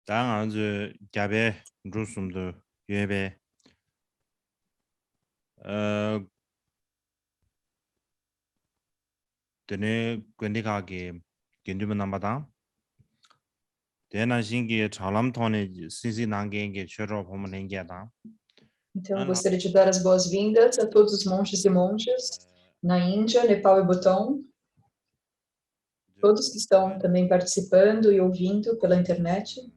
당한즈 갸베 루숨도 예베 어 드네 근디가게 겐두면 남바다 대난 신기에 잘람톤에 시시난게게 쳐러 보면 행게다 Então, eu gostaria de dar as boas-vindas a todos os monges e monjas na Índia, Nepal e Butão, todos que estão também participando e ouvindo pela internet,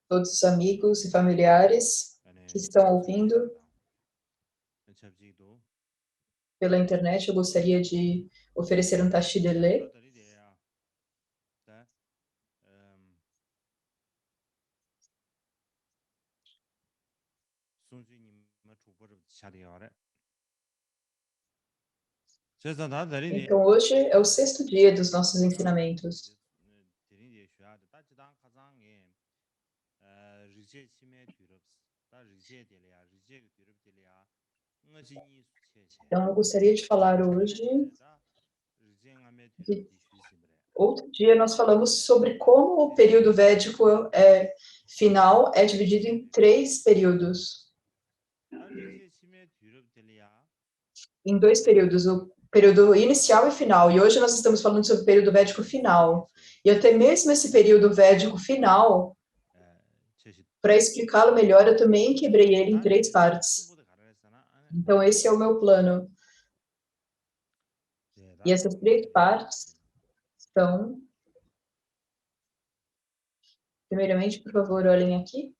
todos os amigos e familiares que estão ouvindo pela internet. Eu gostaria de oferecer um tashi delê. Então, hoje é o 6º dia dos nossos ensinamentos. Então, eu gostaria de falar hoje de outro dia nós falamos sobre como o período védico final é dividido em 3 períodos. Em 2 períodos, o período inicial e final. E hoje nós estamos falando sobre o período védico final. E até mesmo esse período védico final, para explicá-lo melhor, eu também quebrei ele em 3 partes. Então, esse é o meu plano. E essas 3 partes são... Primeiramente, por favor, olhem aqui.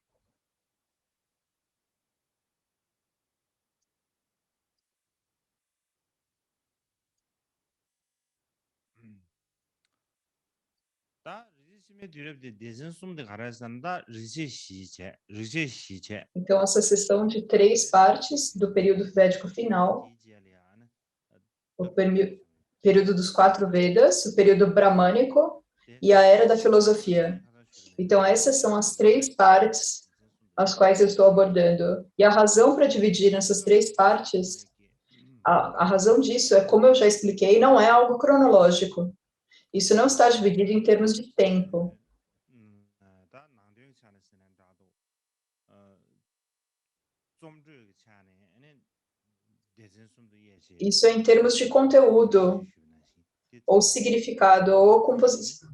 Então, essa sessão de 3 partes do período védico final, o período dos 4 Vedas, o período bramânico e a era da filosofia. Então, essas são as 3 partes as quais eu estou abordando. E a razão para dividir nessas 3 partes, a razão disso é, como eu já expliquei, não é algo cronológico. Isso não está dividido em termos de tempo. Isso é em termos de conteúdo, ou significado, ou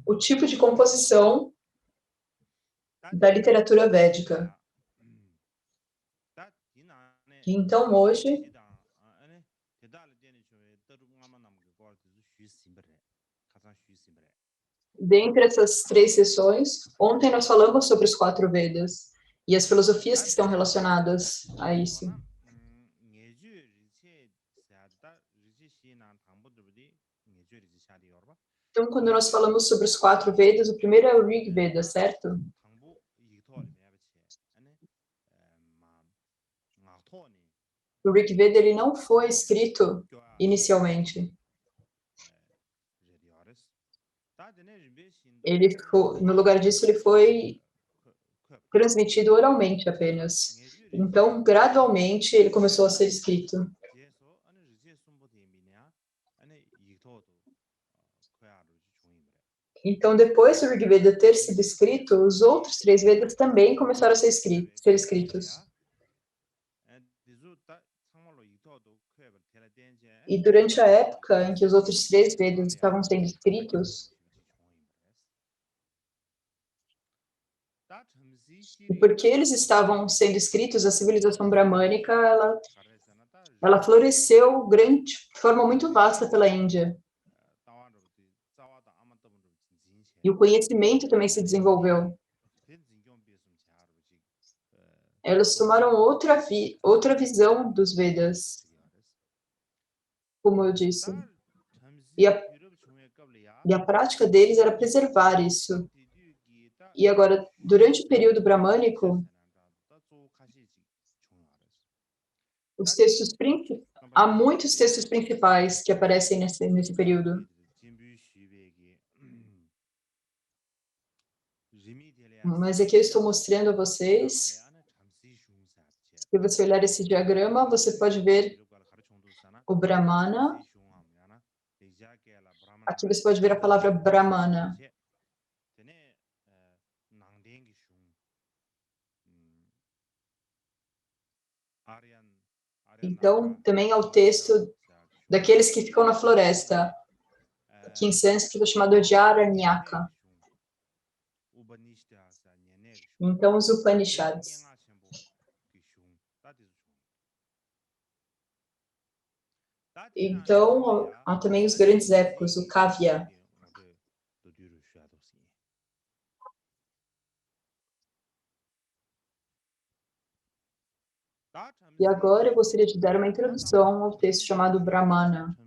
o tipo de composição da literatura védica. Então, hoje, dentre essas 3 sessões, ontem nós falamos sobre os 4 Vedas e as filosofias que estão relacionadas a isso. Então, quando nós falamos sobre os 4 Vedas, o primeiro é o Rig Veda, certo? O Rig Veda, ele não foi escrito inicialmente. No lugar disso, ele foi transmitido oralmente apenas. Então, gradualmente, ele começou a ser escrito. Então, depois do Rig Veda ter sido escrito, os outros 3 Vedas também começaram a ser escritos. E durante a época em que os outros 3 Vedas estavam sendo escritos, e porque eles estavam sendo escritos, a civilização bramânica, ela floresceu de forma muito vasta pela Índia. E o conhecimento também se desenvolveu. Elas tomaram outra visão dos Vedas, como eu disse. E a prática deles era preservar isso. E agora, durante o período bramânico, há muitos textos principais que aparecem nesse período. Mas aqui eu estou mostrando a vocês, se você olhar esse diagrama, você pode ver o Brahmana, Aqui você pode ver a palavra Brahmana. Então, também é o texto daqueles que ficam na floresta, que em sânscrito é chamado de Aranyaka. Então, os Upanishads. Então, há também os grandes épicos, o Kavya. E agora eu gostaria de dar uma introdução ao texto chamado Brahmana.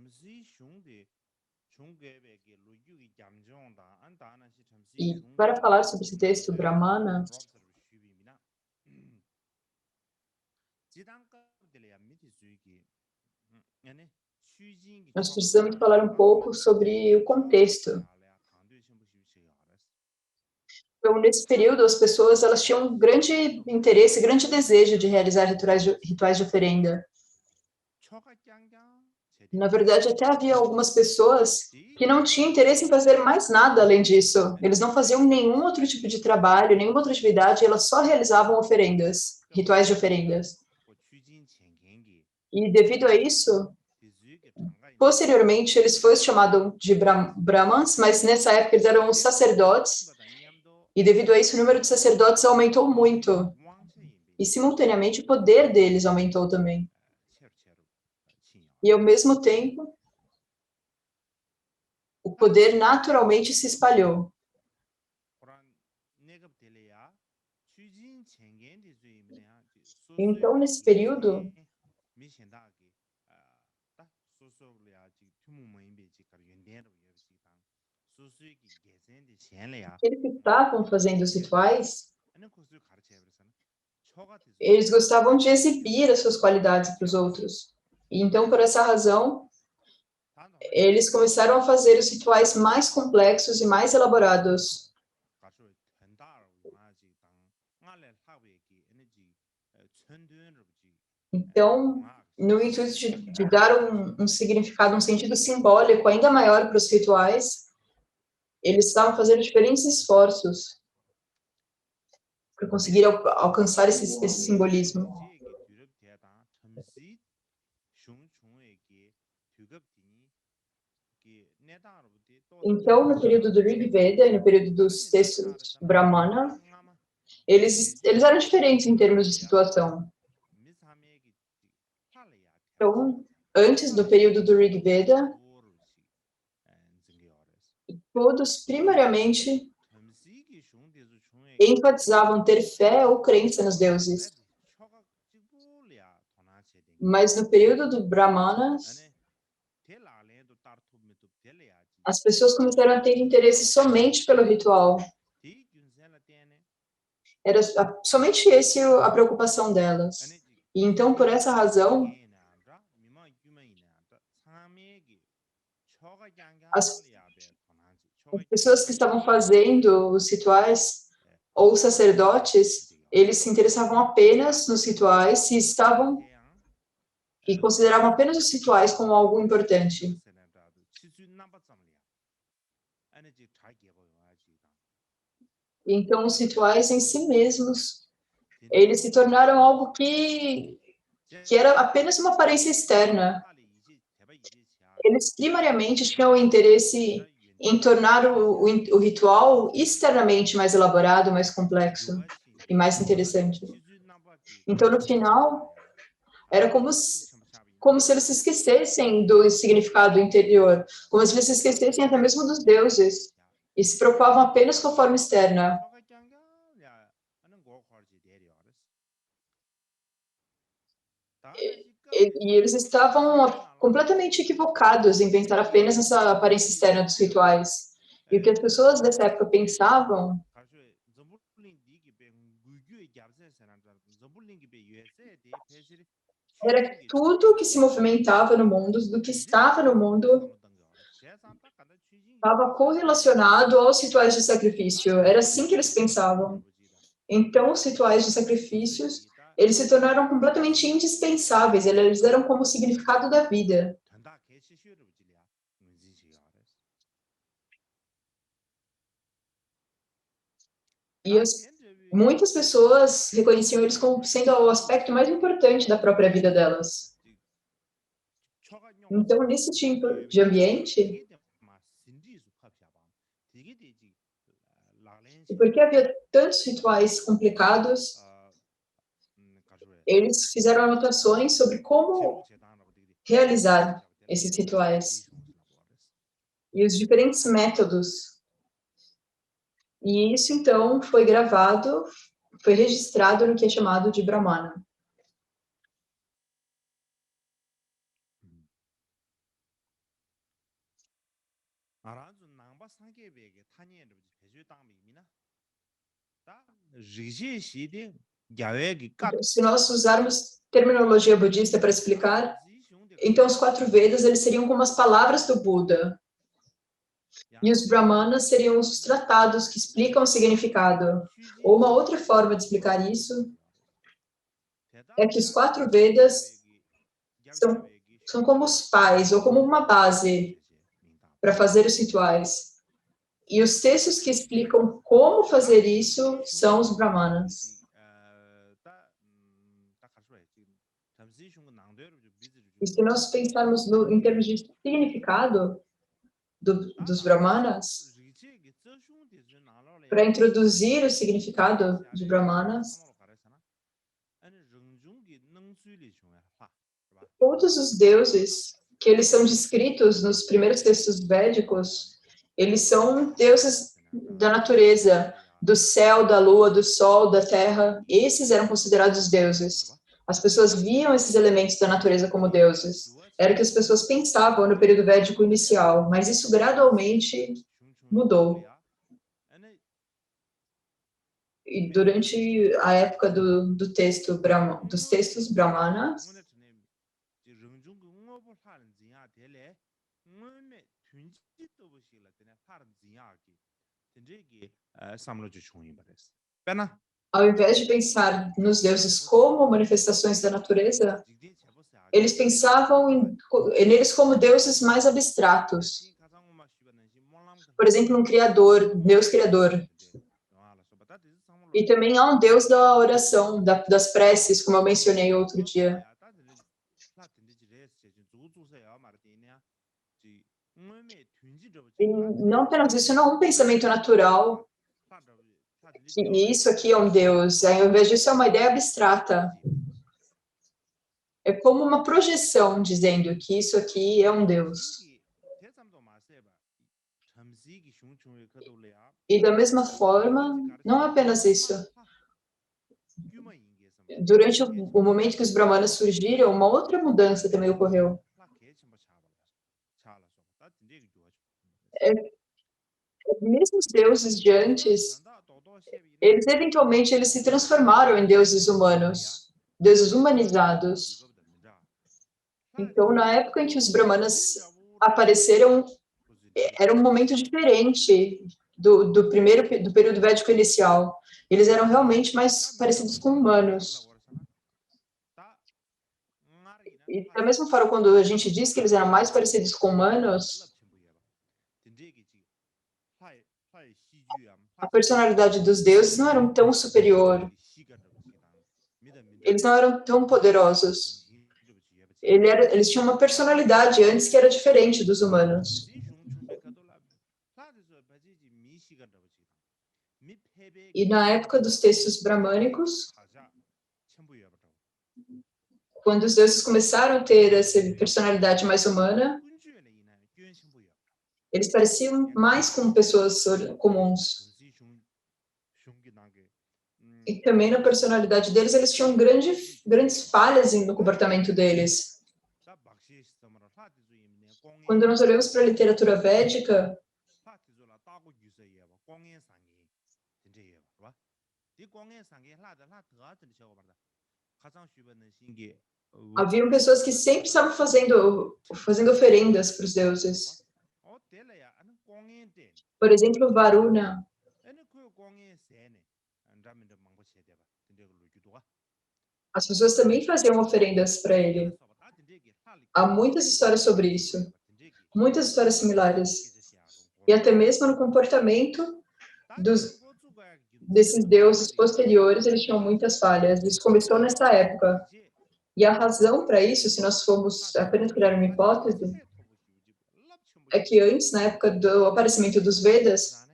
E para falar sobre esse texto Brahmana, nós precisamos falar um pouco sobre o contexto. Então, nesse período, as pessoas elas tinham um grande interesse, grande desejo de realizar rituais de oferenda. Na verdade, até havia algumas pessoas que não tinham interesse em fazer mais nada além disso. Eles não faziam nenhum outro tipo de trabalho, nenhuma outra atividade, elas só realizavam oferendas, rituais de oferendas. E devido a isso, posteriormente, eles foram chamados de Brahmans, mas nessa época eles eram os sacerdotes, e devido a isso o número de sacerdotes aumentou muito. E, simultaneamente, o poder deles aumentou também. E, ao mesmo tempo, o poder naturalmente se espalhou. Então, nesse período, eles que estavam fazendo os rituais, eles gostavam de exibir as suas qualidades para os outros. E então, por essa razão, eles começaram a fazer os rituais mais complexos e mais elaborados. Então, no intuito de dar um significado, um sentido simbólico ainda maior para os rituais, eles estavam fazendo diferentes esforços para conseguir alcançar esse simbolismo. Então, no período do Rig Veda e no período dos textos Brahmana, eles eram diferentes em termos de situação. Então, antes do período do Rig Veda, todos primariamente enfatizavam ter fé ou crença nos deuses. Mas no período do Brahmana, as pessoas começaram a ter interesse somente pelo ritual. Era somente a preocupação delas. E então, por essa razão, as pessoas que estavam fazendo os rituais, ou os sacerdotes, eles se interessavam apenas nos rituais e consideravam apenas os rituais como algo importante. Então, os rituais em si mesmos, eles se tornaram algo que era apenas uma aparência externa. Eles primariamente tinham o interesse em tornar o ritual externamente mais elaborado, mais complexo e mais interessante. Então, no final, era como se eles se esquecessem do significado interior, como se eles se esquecessem até mesmo dos deuses, e se preocupavam apenas com a forma externa. E eles estavam completamente equivocados em pensar apenas nessa aparência externa dos rituais. E o que as pessoas dessa época pensavam era que tudo que se movimentava no mundo, do que estava no mundo, estava correlacionado aos rituais de sacrifício. Era assim que eles pensavam. Então, os rituais de sacrifícios, eles se tornaram completamente indispensáveis, eles eram como o significado da vida. E muitas pessoas reconheciam eles como sendo o aspecto mais importante da própria vida delas. Então, nesse tipo de ambiente, e porque havia tantos rituais complicados, eles fizeram anotações sobre como realizar esses rituais e os diferentes métodos. E isso, então, foi gravado, foi registrado no que é chamado de Brahmana. Então, se nós usarmos terminologia budista para explicar, então os 4 Vedas eles seriam como as palavras do Buda. E os Brahmanas seriam os tratados que explicam o significado. Ou uma outra forma de explicar isso é que os 4 Vedas são como os pais, ou como uma base para fazer os rituais. E os textos que explicam como fazer isso são os Brahmanas. E se nós pensarmos em termos de significado dos Brahmanas, para introduzir o significado de Brahmanas, todos os deuses que eles são descritos nos primeiros textos védicos, eles são deuses da natureza, do céu, da lua, do sol, da terra. Esses eram considerados deuses. As pessoas viam esses elementos da natureza como deuses. Era o que as pessoas pensavam no período védico inicial, mas isso gradualmente mudou. E durante a época dos textos brahmanas, ao invés de pensar nos deuses como manifestações da natureza, eles pensavam neles como deuses mais abstratos. Por exemplo, um criador, Deus criador. E também há um Deus da oração, das preces, como eu mencionei outro dia. E não apenas isso, não é um pensamento natural, que isso aqui é um Deus. Ao invés disso, é uma ideia abstrata. É como uma projeção dizendo que isso aqui é um Deus. E da mesma forma, não é apenas isso. Durante o momento que os Brahmanas surgiram, uma outra mudança também ocorreu. Mesmo os deuses de antes, eles eventualmente eles se transformaram em deuses humanos, deuses humanizados. Então, na época em que os Brahmanas apareceram, era um momento diferente do período védico inicial. Eles eram realmente mais parecidos com humanos. E da mesma forma, quando a gente diz que eles eram mais parecidos com humanos, a personalidade dos deuses não era tão superior. Eles não eram tão poderosos. Eles tinham uma personalidade antes que era diferente dos humanos. E na época dos textos bramânicos, quando os deuses começaram a ter essa personalidade mais humana, eles pareciam mais com pessoas comuns. E também na personalidade deles, eles tinham grandes falhas no comportamento deles. Quando nós olhamos para a literatura védica, haviam pessoas que sempre estavam fazendo oferendas para os deuses. Por exemplo, Varuna. As pessoas também faziam oferendas para ele. Há muitas histórias sobre isso, muitas histórias similares. E até mesmo no comportamento desses deuses posteriores, eles tinham muitas falhas. Isso começou nessa época. E a razão para isso, se nós formos apenas criar uma hipótese, é que antes, na época do aparecimento dos Vedas,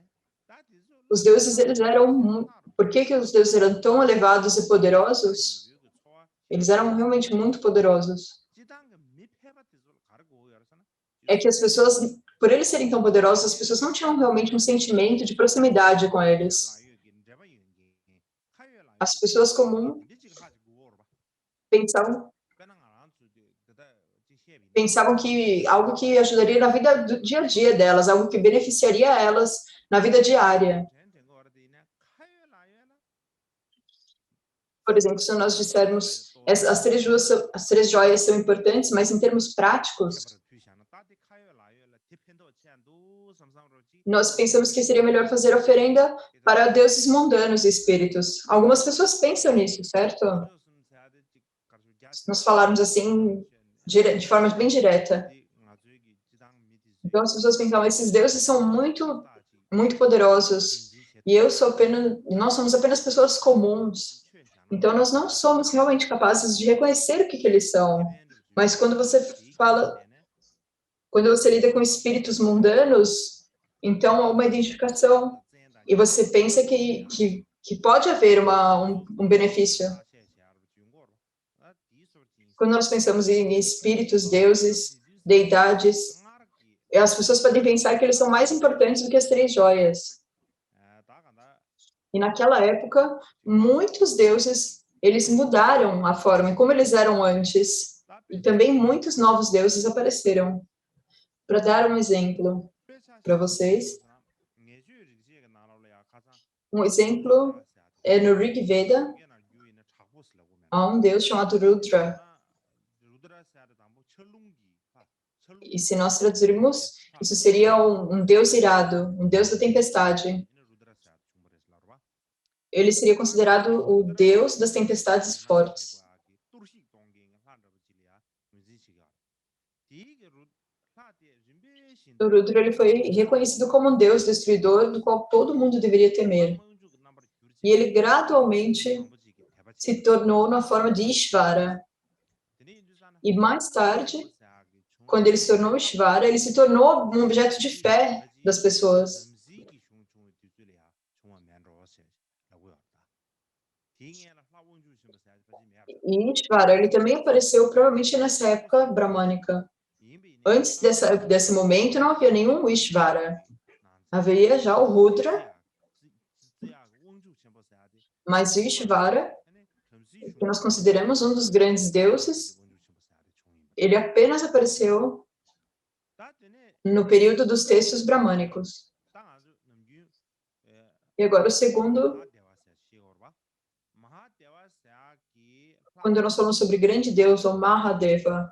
os deuses, eles eram... Por que os deuses eram tão elevados e poderosos? Eles eram realmente muito poderosos. É que as pessoas, por eles serem tão poderosos, as pessoas não tinham realmente um sentimento de proximidade com eles. As pessoas comuns pensavam que algo que ajudaria na vida do dia a dia delas, algo que beneficiaria elas na vida diária. Por exemplo, se nós dissermos as três joias são importantes, mas em termos práticos, nós pensamos que seria melhor fazer oferenda para deuses mundanos e espíritos. Algumas pessoas pensam nisso, certo? Nós falarmos assim, de forma bem direta. Então, as pessoas pensam, esses deuses são muito, muito poderosos, e nós somos apenas pessoas comuns. Então, nós não somos realmente capazes de reconhecer o que eles são. Mas quando você lida com espíritos mundanos, então há uma identificação. E você pensa que pode haver um benefício. Quando nós pensamos em espíritos, deuses, deidades, as pessoas podem pensar que eles são mais importantes do que as três joias. E naquela época, muitos deuses, eles mudaram a forma como eles eram antes. E também muitos novos deuses apareceram. Para dar um exemplo para vocês, um exemplo é no Rig Veda, há um deus chamado Rudra. E se nós traduzirmos, isso seria um deus irado, um deus da tempestade. Ele seria considerado o deus das tempestades fortes. O Rudra, ele foi reconhecido como um deus destruidor do qual todo mundo deveria temer. E ele gradualmente se tornou na forma de Ishvara. E mais tarde, quando ele se tornou Ishvara, ele se tornou um objeto de fé das pessoas. E Ishvara, ele também apareceu provavelmente nessa época bramânica. Antes desse momento, não havia nenhum Ishvara. Haveria já o Rudra, mas o Ishvara, que nós consideramos um dos grandes deuses, ele apenas apareceu no período dos textos bramânicos. E agora o segundo, quando nós falamos sobre grande Deus, ou Mahadeva.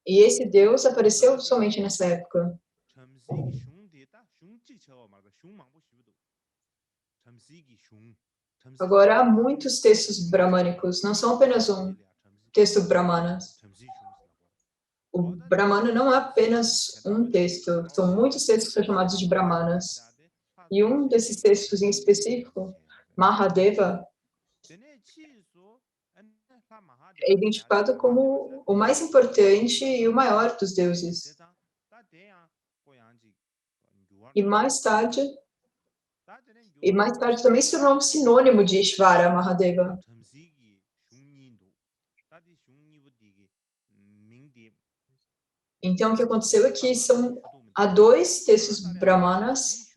E esse Deus apareceu somente nessa época. Agora, há muitos textos bramânicos, não são apenas um texto brahmana. O brahmana não é apenas um texto, são muitos textos que são chamados de brahmanas. E um desses textos em específico, Mahadeva, é identificado como o mais importante e o maior dos deuses. E mais tarde também se tornou um sinônimo de Ishvara, Mahadeva. Então, o que aconteceu é que há dois textos brahmanas,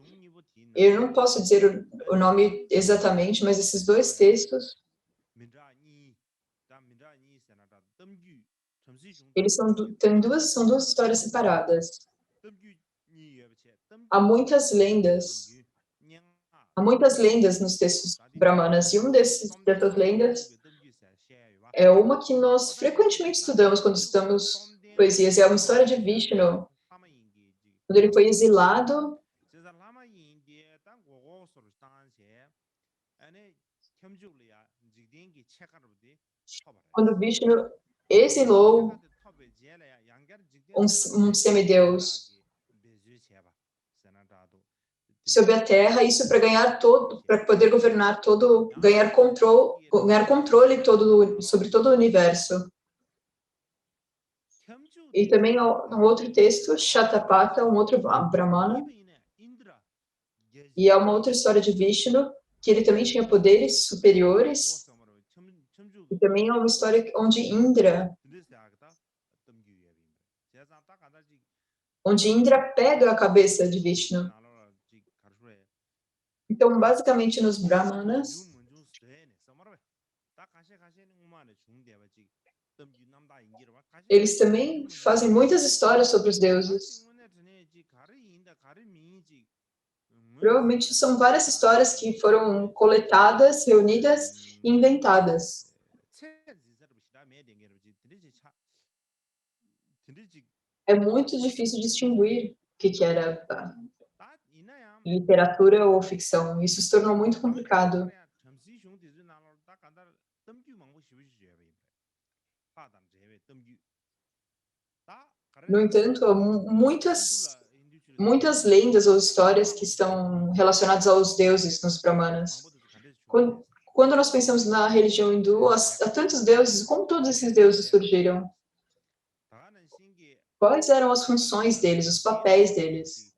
eu não posso dizer o nome exatamente, mas esses dois textos, eles são duas histórias separadas. Há muitas lendas nos textos brahmanas, e dessas lendas é uma que nós frequentemente estudamos quando estudamos poesias, é uma história de Vishnu, quando ele foi exilado, quando Vishnu exilou um semideus. sobre a Terra, isso para poder governar todo, ganhar controle sobre todo o universo. E também um outro texto, Shatapatha, um outro Brahmana, e é uma outra história de Vishnu, que ele também tinha poderes superiores, e também é uma história onde Indra pega a cabeça de Vishnu. Então, basicamente, nos Brahmanas, eles também fazem muitas histórias sobre os deuses. Provavelmente são várias histórias que foram coletadas, reunidas e inventadas. É muito difícil distinguir o que era literatura ou ficção. Isso se tornou muito complicado. No entanto, há muitas lendas ou histórias que estão relacionadas aos deuses nos Brahmanas. Quando nós pensamos na religião hindu, há tantos deuses, como todos esses deuses surgiram? Quais eram as funções deles, os papéis deles?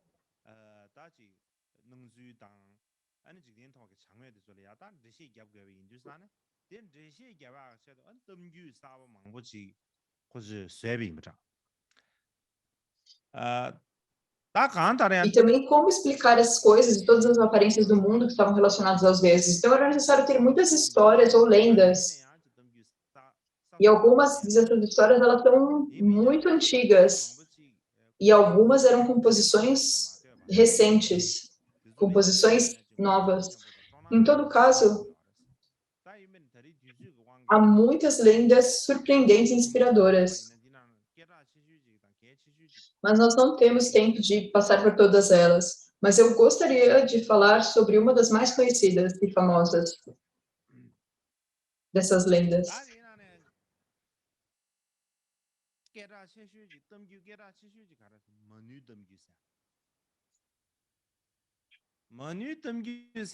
E também como explicar as coisas e todas as aparências do mundo que estavam relacionadas aos deuses. Então era necessário ter muitas histórias ou lendas. E algumas dessas histórias elas são muito antigas. E algumas eram composições recentes, composições novas. Em todo caso, há muitas lendas surpreendentes e inspiradoras. Mas nós não temos tempo de passar por todas elas. Mas eu gostaria de falar sobre uma das mais conhecidas e famosas dessas lendas.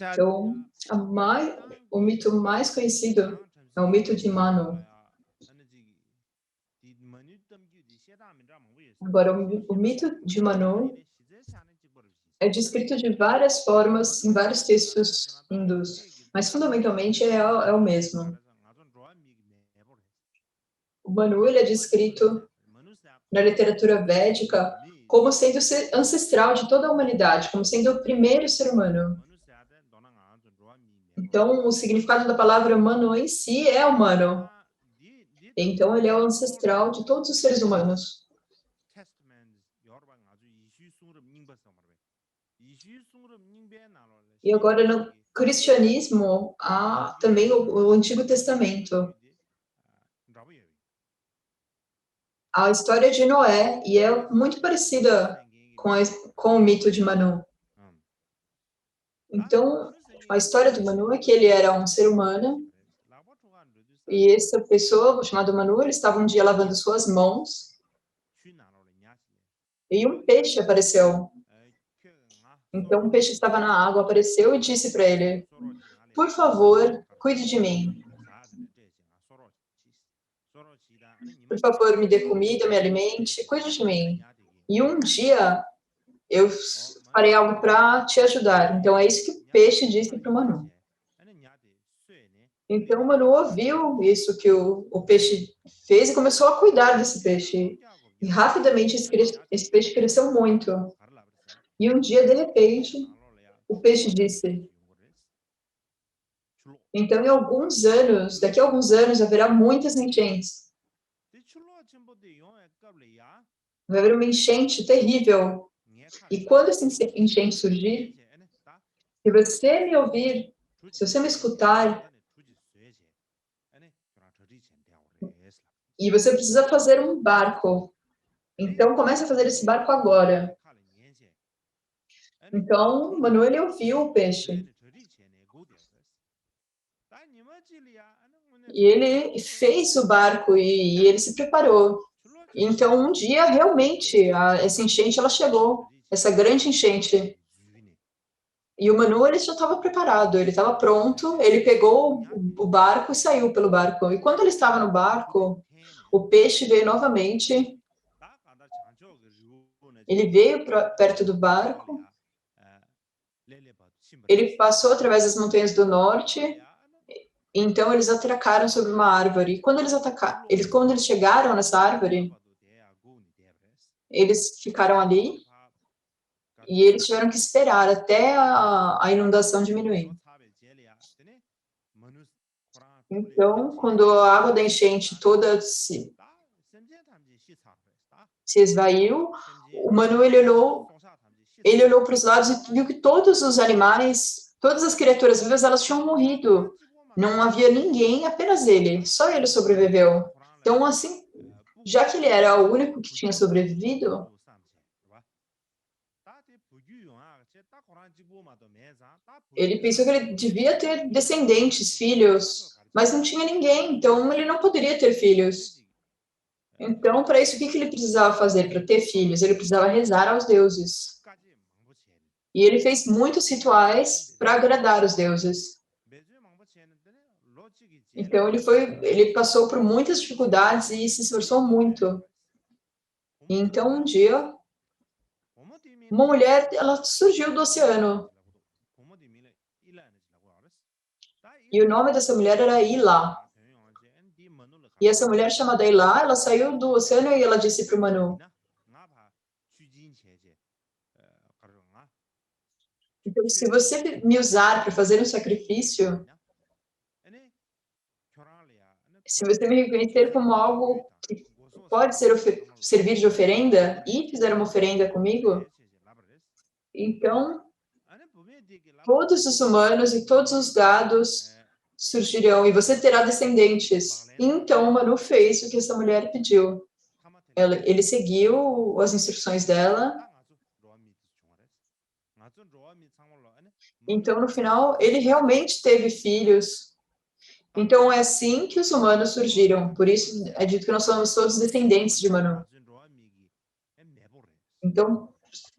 Então, o mito mais conhecido é o mito de Manu. Agora, o mito de Manu é descrito de várias formas em vários textos hindus, mas fundamentalmente é o mesmo. O Manu ele é descrito na literatura védica como sendo ancestral de toda a humanidade, como sendo o primeiro ser humano. Então, o significado da palavra Manu em si é humano. Então, ele é o ancestral de todos os seres humanos. E agora, no cristianismo, há também o Antigo Testamento. A história de Noé, e é muito parecida com o mito de Manu. Então, a história do Manu é que ele era um ser humano, e essa pessoa, chamada Manu, ele estava um dia lavando suas mãos, e um peixe apareceu. Então, um peixe estava na água, apareceu e disse para ele, por favor, cuide de mim. Por favor, me dê comida, me alimente, cuide de mim. E um dia eu farei algo para te ajudar. Então, é isso que o peixe disse para o Manu. Então, o Manu ouviu isso que o peixe fez e começou a cuidar desse peixe. E rapidamente esse peixe cresceu muito. E um dia, de repente, o peixe disse, então, daqui a alguns anos, haverá muitas enchentes. Vai haver uma enchente terrível. E quando essa enchente surgir, se você me ouvir, se você me escutar, e você precisa fazer um barco. Então, comece a fazer esse barco agora. Então, Manu, ele ouviu o peixe. E ele fez o barco e ele se preparou. Então, um dia, realmente, essa enchente, ela chegou. Essa grande enchente. E o Manu, ele já estava preparado, ele estava pronto, ele pegou o barco e saiu pelo barco. E quando ele estava no barco, o peixe veio novamente, ele veio perto do barco, ele passou através das montanhas do norte, então eles atracaram sobre uma árvore. E quando quando eles chegaram nessa árvore, eles ficaram ali e eles tiveram que esperar até a inundação diminuir. Então, quando a água da enchente toda se esvaiu, o Manu, ele olhou para os lados e viu que todos os animais, todas as criaturas vivas, elas tinham morrido. Não havia ninguém, apenas ele. Só ele sobreviveu. Então, assim, já que ele era o único que tinha sobrevivido, ele pensou que ele devia ter descendentes, filhos, mas não tinha ninguém, então ele não poderia ter filhos. Então, para isso, o que ele precisava fazer para ter filhos? Ele precisava rezar aos deuses. E ele fez muitos rituais para agradar os deuses. Então, ele passou por muitas dificuldades e se esforçou muito. E então, um dia, uma mulher, ela surgiu do oceano. E o nome dessa mulher era Ilá. E essa mulher chamada Ilá, ela saiu do oceano e ela disse para o Manu: então, se você me usar para fazer um sacrifício, se você me reconhecer como algo que pode servir de oferenda e fizer uma oferenda comigo, então todos os humanos e todos os gados surgirão e você terá descendentes. Então o Manu fez o que essa mulher pediu. Ele seguiu as instruções dela. Então, no final, ele realmente teve filhos. Então, é assim que os humanos surgiram. Por isso, é dito que nós somos todos descendentes de Manu. Então,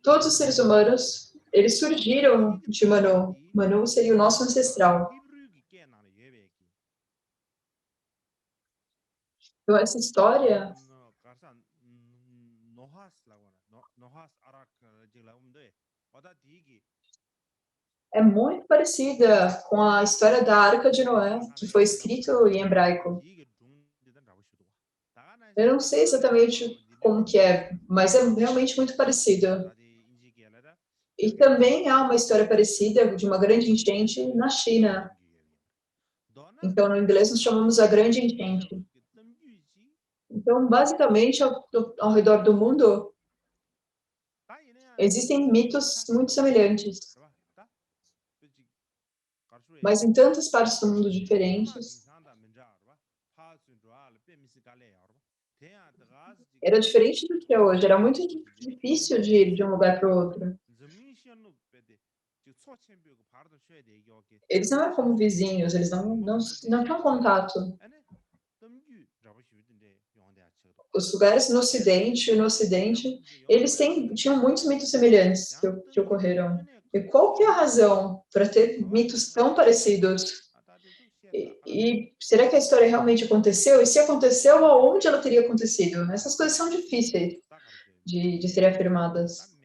todos os seres humanos, eles surgiram de Manu. Manu seria o nosso ancestral. Então, essa história é muito parecida com a história da Arca de Noé, que foi escrito em hebraico. Eu não sei exatamente como que é, mas é realmente muito parecido. E também há uma história parecida de uma grande enchente na China. Então, no inglês, nós chamamos a grande enchente. Então, basicamente, ao redor do mundo, existem mitos muito semelhantes. Mas em tantas partes do mundo diferentes, era diferente do que é hoje. Era muito difícil de ir de um lugar para o outro. Eles não eram como vizinhos, eles não tinham contato. Os lugares no Ocidente, eles tinham muitos mitos semelhantes que ocorreram. E qual que é a razão para ter mitos tão parecidos? E será que a história realmente aconteceu? E se aconteceu, aonde ela teria acontecido? Essas coisas são difíceis de serem afirmadas.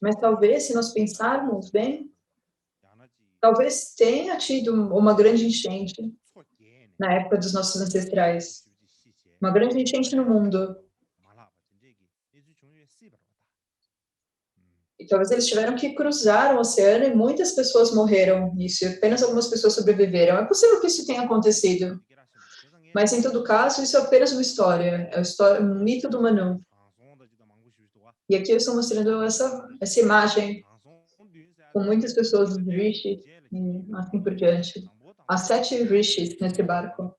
Mas talvez, se nós pensarmos bem, talvez tenha tido uma grande enchente na época dos nossos ancestrais. Uma grande enchente no mundo. E talvez eles tiveram que cruzar o oceano e muitas pessoas morreram nisso, e apenas algumas pessoas sobreviveram. É possível que isso tenha acontecido. Mas, em todo caso, isso é apenas uma história. É um mito do Manu. E aqui eu estou mostrando essa imagem com muitas pessoas dos rishis e assim por diante. Há 7 rishis nesse barco.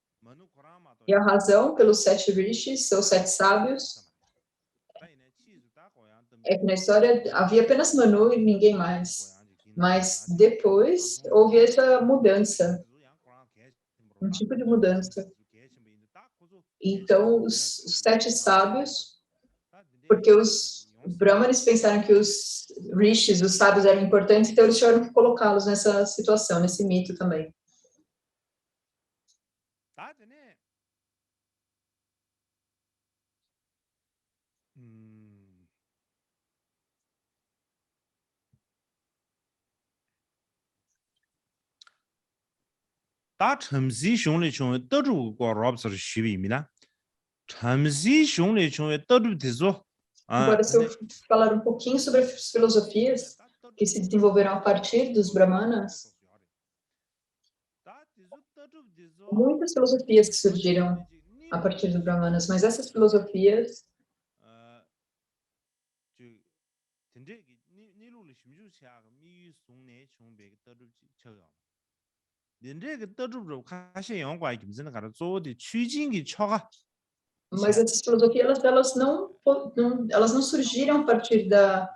E a razão pelos 7 rishis, ou 7 sábios, é que na história havia apenas Manu e ninguém mais. Mas depois houve essa mudança, um tipo de mudança. Então, os 7 sábios, porque os Brahmanes pensaram que os rishis, os sábios, eram importantes, então eles tiveram que colocá-los nessa situação, nesse mito também. 다 첨시 숑리 숑 떠주 거 롭서 시비입니다. 첨시 숑리 숑 떠주 되죠. Agora, se eu falar um pouquinho sobre as filosofias que se desenvolveram a partir dos brahmanas, muitas filosofias que surgiram a partir dos brahmanas, mas essas filosofias mas essas filosofias elas não surgiram a partir da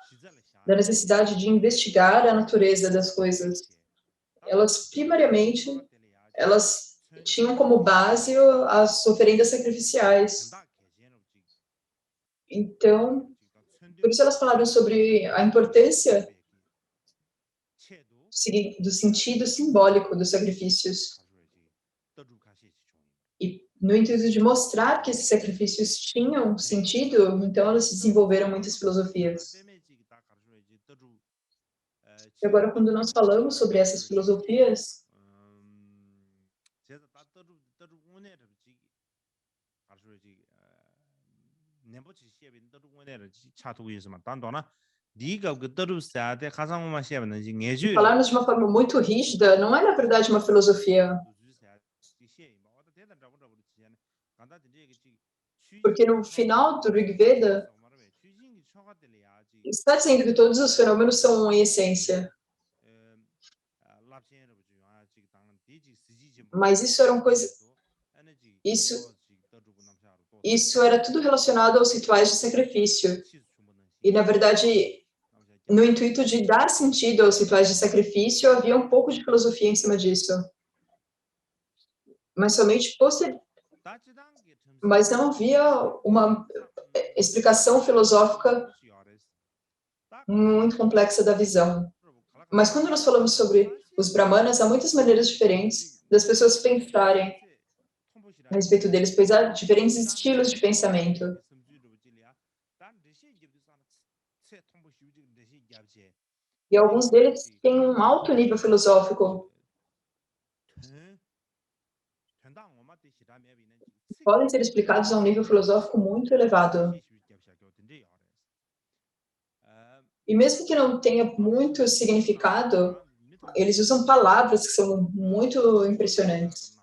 necessidade de investigar a natureza das coisas. Elas primariamente elas tinham como base as oferendas sacrificiais. Então, por isso elas falaram sobre a importância do sentido simbólico dos sacrifícios. E no intuito de mostrar que esses sacrifícios tinham sentido, então elas desenvolveram muitas filosofias. E agora, quando nós falamos sobre essas filosofias, falarmos de uma forma muito rígida não é, na verdade, uma filosofia. Porque no final do Rig Veda, está dizendo que todos os fenômenos são em essência. Mas isso eram coisas... Isso era tudo relacionado aos rituais de sacrifício. E, na verdade, no intuito de dar sentido aos rituais de sacrifício, havia um pouco de filosofia em cima disso. Mas somente mas não havia uma explicação filosófica muito complexa da visão. Mas quando nós falamos sobre os brahmanas, há muitas maneiras diferentes das pessoas pensarem a respeito deles, pois há diferentes estilos de pensamento. E alguns deles têm um alto nível filosófico. Podem ser explicados a um nível filosófico muito elevado. E mesmo que não tenha muito significado, eles usam palavras que são muito impressionantes.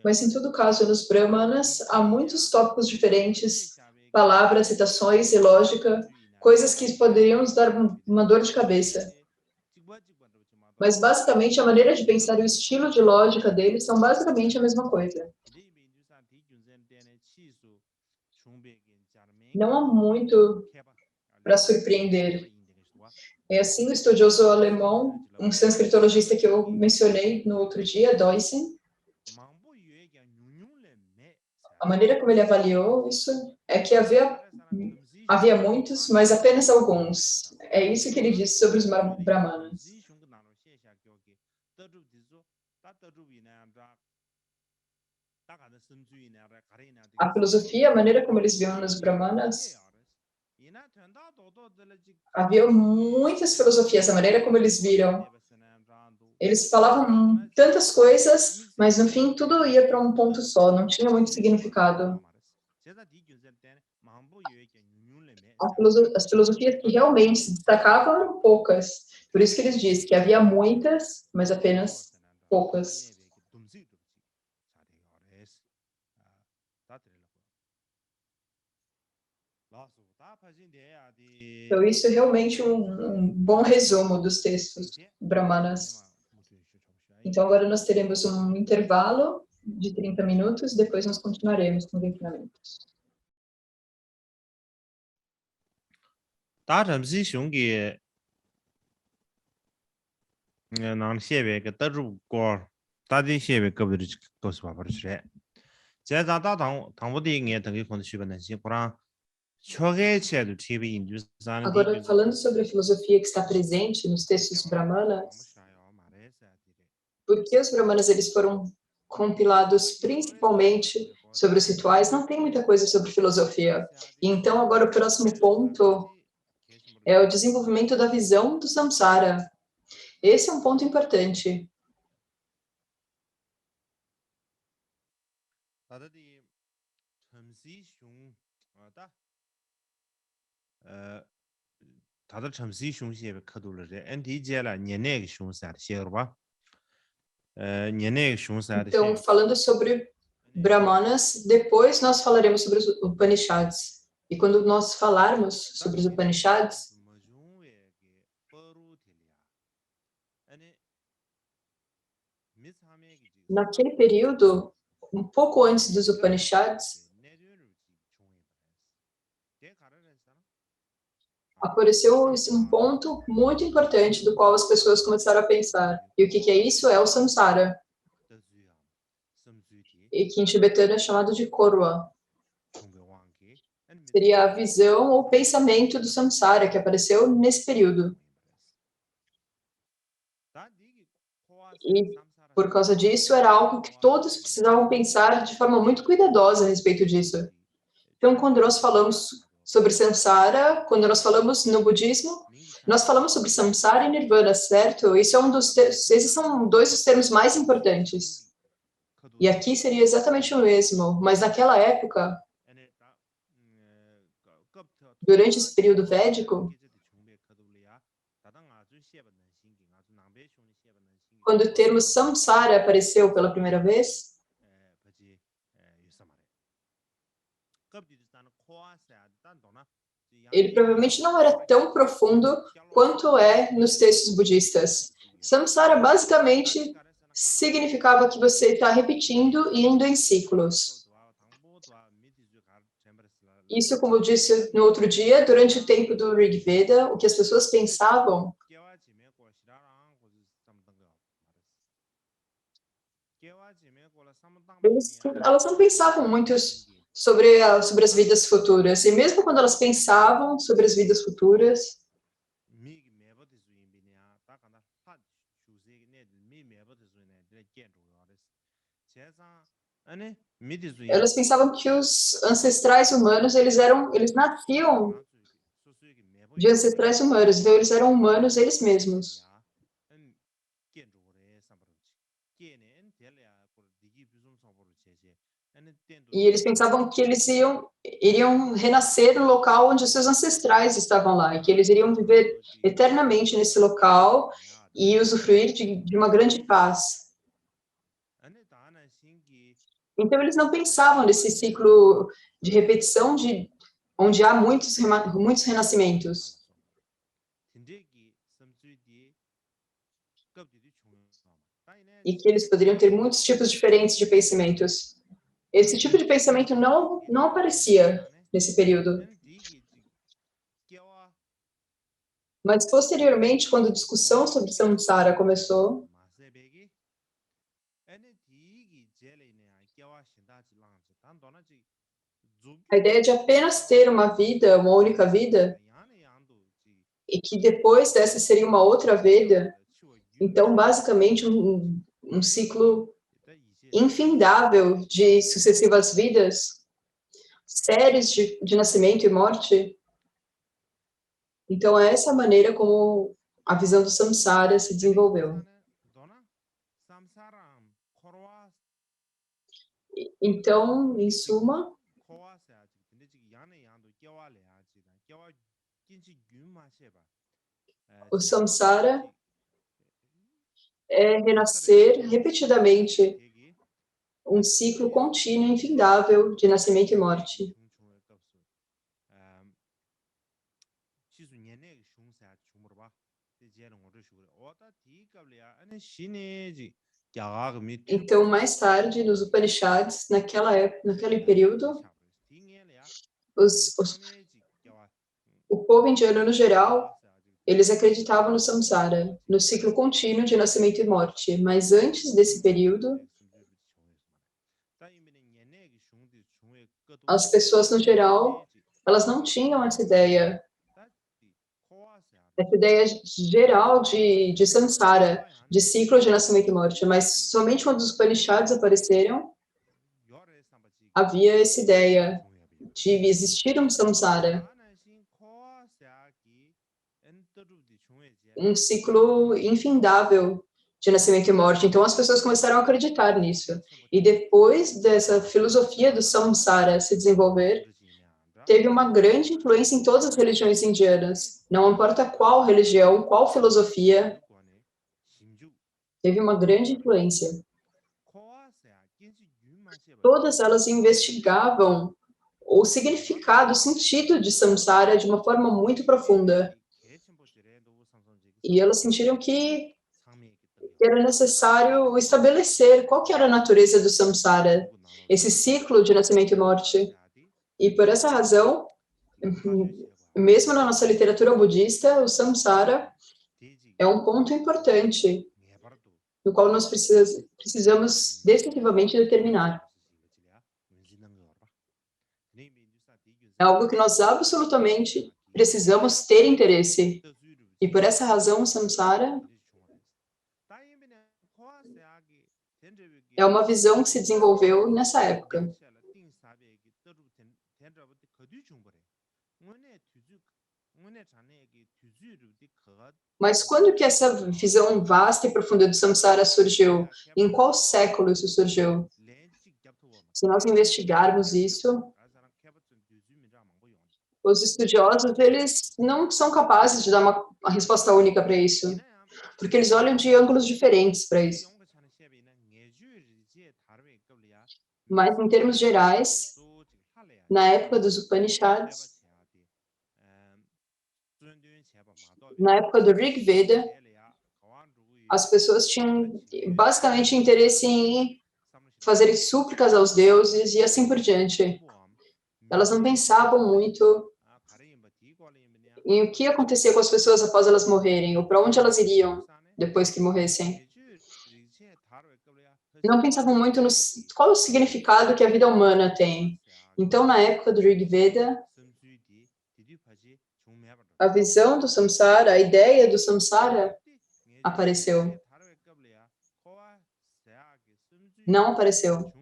Mas, em todo caso, nos brahmanas, há muitos tópicos diferentes, palavras, citações e lógica, coisas que poderiam nos dar uma dor de cabeça. Mas, basicamente, a maneira de pensar e o estilo de lógica deles são basicamente a mesma coisa. Não há muito para surpreender. É assim, o estudioso alemão, um sânscritologista que eu mencionei no outro dia, Deussen, a maneira como ele avaliou isso é que havia muitos, mas apenas alguns. É isso que ele disse sobre os brahmanas. A filosofia, a maneira como eles viam nos brahmanas, havia muitas filosofias, a maneira como eles viram. Eles falavam tantas coisas, mas no fim tudo ia para um ponto só, não tinha muito significado. As filosofias que realmente se destacavam eram poucas. Por isso que eles dizem que havia muitas, mas apenas poucas. Então, isso é realmente um bom resumo dos textos brahmanas. Então, agora nós teremos um intervalo de 30 minutos, depois nós continuaremos com os ensinamentos. 제가 당보디 nghe 당기 콘 시바는 시보라 초게체도 TV 인주산 Agora, falando sobre a filosofia que está presente nos textos brahmanas, por que os brahmanas eles foram compilados principalmente sobre os rituais? Não tem muita coisa sobre filosofia. E então, agora o próximo ponto é o desenvolvimento da visão do samsara. Esse é um ponto importante. 다들 잠시 슝시에 카돌레 엔디제라 년내 슝사 시어바 년내 슝사 Então, falando sobre brahmanas, depois nós falaremos sobre os Upanishads. E quando nós falarmos sobre os Upanishads, naquele período, um pouco antes dos Upanishads, apareceu um ponto muito importante do qual as pessoas começaram a pensar. E o que é isso? É o samsara. E que em tibetano é chamado de korwa. Seria a visão ou pensamento do samsara que apareceu nesse período. E por causa disso, era algo que todos precisavam pensar de forma muito cuidadosa a respeito disso. Então, quando nós falamos sobre samsara, quando nós falamos no budismo, nós falamos sobre samsara e nirvana, certo? Esses são dois dos termos mais importantes. E aqui seria exatamente o mesmo, mas naquela época, durante esse período védico, quando o termo samsara apareceu pela primeira vez, ele provavelmente não era tão profundo quanto é nos textos budistas. Samsara basicamente significava que você está repetindo e indo em ciclos. Isso, como eu disse no outro dia, durante o tempo do Rig Veda, o que as pessoas pensavam elas não pensavam muito sobre as vidas futuras. E mesmo quando elas pensavam sobre as vidas futuras, elas pensavam que os ancestrais humanos, eles nasciam de ancestrais humanos, então eles eram humanos eles mesmos. E eles pensavam que eles iriam renascer no local onde os seus ancestrais estavam lá, e que eles iriam viver eternamente nesse local e usufruir de uma grande paz. Então, eles não pensavam nesse ciclo de repetição onde há muitos renascimentos. E que eles poderiam ter muitos tipos diferentes de pensamentos. Esse tipo de pensamento não aparecia nesse período. Mas, posteriormente, quando a discussão sobre samsara começou, a ideia de apenas ter uma vida, uma única vida, e que depois dessa seria uma outra vida, então, basicamente, um ciclo infindável de sucessivas vidas, séries de nascimento e morte. Então, é essa maneira como a visão do samsara se desenvolveu. Então, em suma, o samsara é renascer repetidamente, um ciclo contínuo e infindável de nascimento e morte. Então, mais tarde, nos Upanishads, naquele período, o povo indiano, no geral, eles acreditavam no samsara, no ciclo contínuo de nascimento e morte. Mas antes desse período, as pessoas, no geral, elas não tinham essa ideia geral de samsara, de ciclo de nascimento e morte, mas somente quando os Upanishads apareceram, havia essa ideia de existir um samsara, um ciclo infindável de nascimento e morte. Então, as pessoas começaram a acreditar nisso. E depois dessa filosofia do samsara se desenvolver, teve uma grande influência em todas as religiões indianas. Não importa qual religião, qual filosofia, teve uma grande influência. Todas elas investigavam o significado, o sentido de samsara de uma forma muito profunda. E elas sentiram que era necessário estabelecer qual que era a natureza do samsara, esse ciclo de nascimento e morte. E por essa razão, mesmo na nossa literatura budista, o samsara é um ponto importante, no qual nós precisamos definitivamente determinar. É algo que nós absolutamente precisamos ter interesse. E por essa razão, o samsara é uma visão que se desenvolveu nessa época. Mas quando que essa visão vasta e profunda do samsara surgiu? Em qual século isso surgiu? Se nós investigarmos isso, os estudiosos, eles não são capazes de dar uma resposta única para isso, porque eles olham de ângulos diferentes para isso. Mas, em termos gerais, na época dos Upanishads, na época do Rig Veda, as pessoas tinham basicamente interesse em fazer súplicas aos deuses e assim por diante. Elas não pensavam muito em o que acontecia com as pessoas após elas morrerem, ou para onde elas iriam depois que morressem. Não pensavam muito no qual o significado que a vida humana tem. Então, na época do Rig Veda, a visão do samsara, a ideia do samsara apareceu. Não apareceu.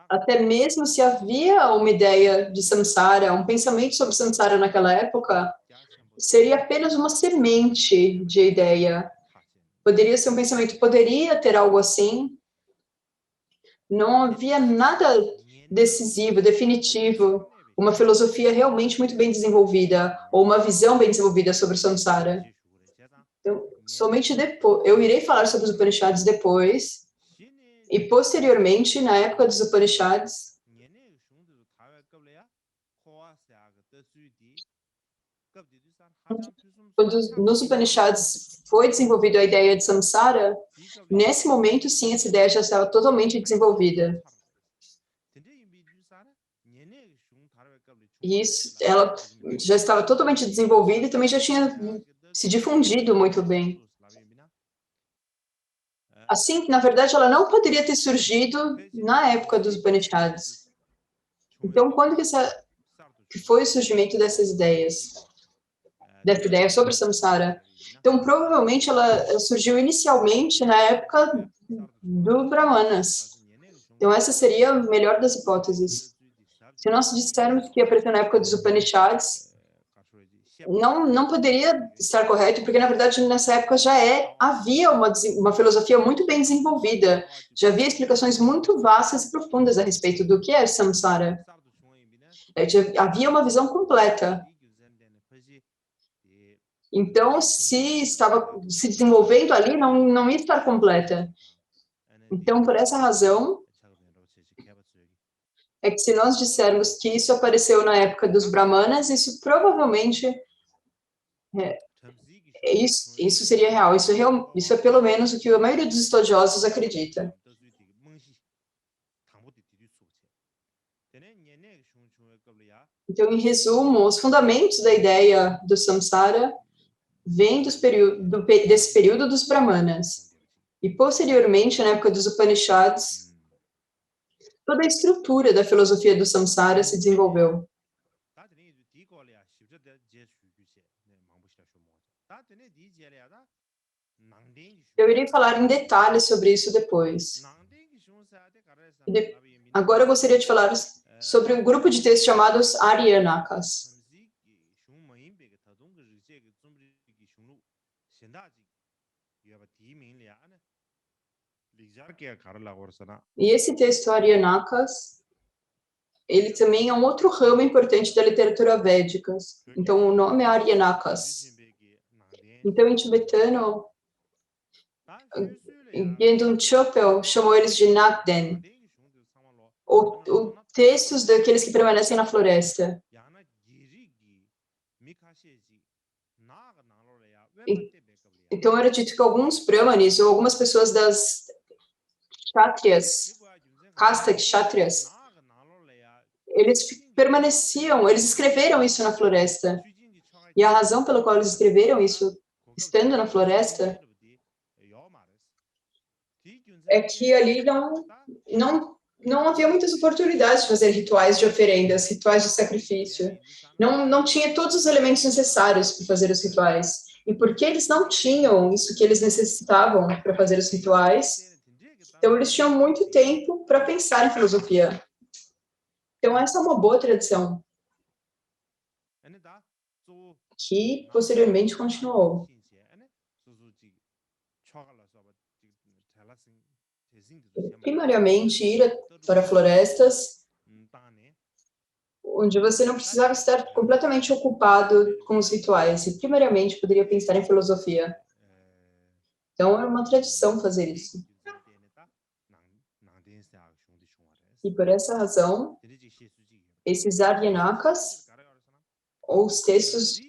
Até mesmo se havia uma ideia de samsara, um pensamento sobre samsara naquela época, seria apenas uma semente de ideia. Poderia ser um pensamento, poderia ter algo assim. Não havia nada decisivo, definitivo, uma filosofia realmente muito bem desenvolvida, ou uma visão bem desenvolvida sobre o samsara. Então, somente depois, eu irei falar sobre os Upanishads depois, e posteriormente, na época dos Upanishads, quando nos Upanishads foi desenvolvida a ideia de samsara, nesse momento, sim, essa ideia já estava totalmente desenvolvida. E isso, ela já estava totalmente desenvolvida e também já tinha se difundido muito bem. Assim, na verdade, ela não poderia ter surgido na época dos Upanishads. Então, quando que foi o surgimento dessas ideias? Dessa ideia sobre samsara? Então, provavelmente, ela surgiu inicialmente na época do Brahmanas. Então, essa seria a melhor das hipóteses. Se nós dissermos que apareceu na época dos Upanishads, não poderia estar correto, porque, na verdade, nessa época já havia uma filosofia muito bem desenvolvida, já havia explicações muito vastas e profundas a respeito do que é samsara. Havia uma visão completa. Então, se estava se desenvolvendo ali, não ia estar completa. Então, por essa razão, é que se nós dissermos que isso apareceu na época dos Brahmanas, isso provavelmente isso seria real. Isso é pelo menos o que a maioria dos estudiosos acredita. Então, em resumo, os fundamentos da ideia do samsara vêm desse período dos Brahmanas. E posteriormente, na época dos Upanishads, toda a estrutura da filosofia do samsara se desenvolveu. Eu irei falar em detalhes sobre isso depois. Agora eu gostaria de falar sobre um grupo de textos chamados Aryanakas. E esse texto Aryanakas, ele também é um outro ramo importante da literatura védica. Então, o nome é Aryanakas. Então, em tibetano, Gendun Chopel chamou eles de Nakden, ou textos daqueles que permanecem na floresta. Então, era dito que alguns brahmanes, ou algumas pessoas das kshatriyas, casta kshatriyas, eles permaneciam, eles escreveram isso na floresta. E a razão pela qual eles escreveram isso, estando na floresta, é que ali não havia muitas oportunidades de fazer rituais de oferendas, rituais de sacrifício. Não tinha todos os elementos necessários para fazer os rituais. E porque eles não tinham isso que eles necessitavam para fazer os rituais, então eles tinham muito tempo para pensar em filosofia. Então essa é uma boa tradição, que posteriormente continuou. Primariamente, ir para florestas, onde você não precisava estar completamente ocupado com os rituais, e primariamente poderia pensar em filosofia. Então, era uma tradição fazer isso. E por essa razão, esses Aryanakas, ou os textos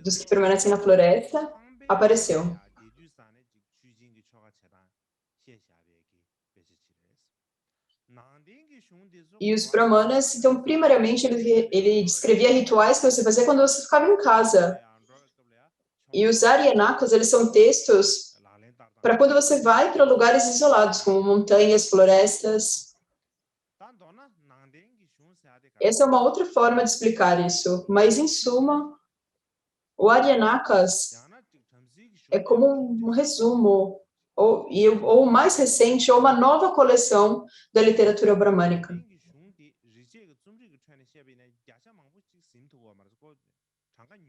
dos que permanecem na floresta, apareceu. E os brahmanas, então, primariamente, ele descrevia rituais que você fazia quando você ficava em casa. E os Aryanakas, eles são textos para quando você vai para lugares isolados, como montanhas, florestas. Essa é uma outra forma de explicar isso. Mas, em suma, o Aryanakas é como um resumo, ou o mais recente, ou uma nova coleção da literatura bramânica.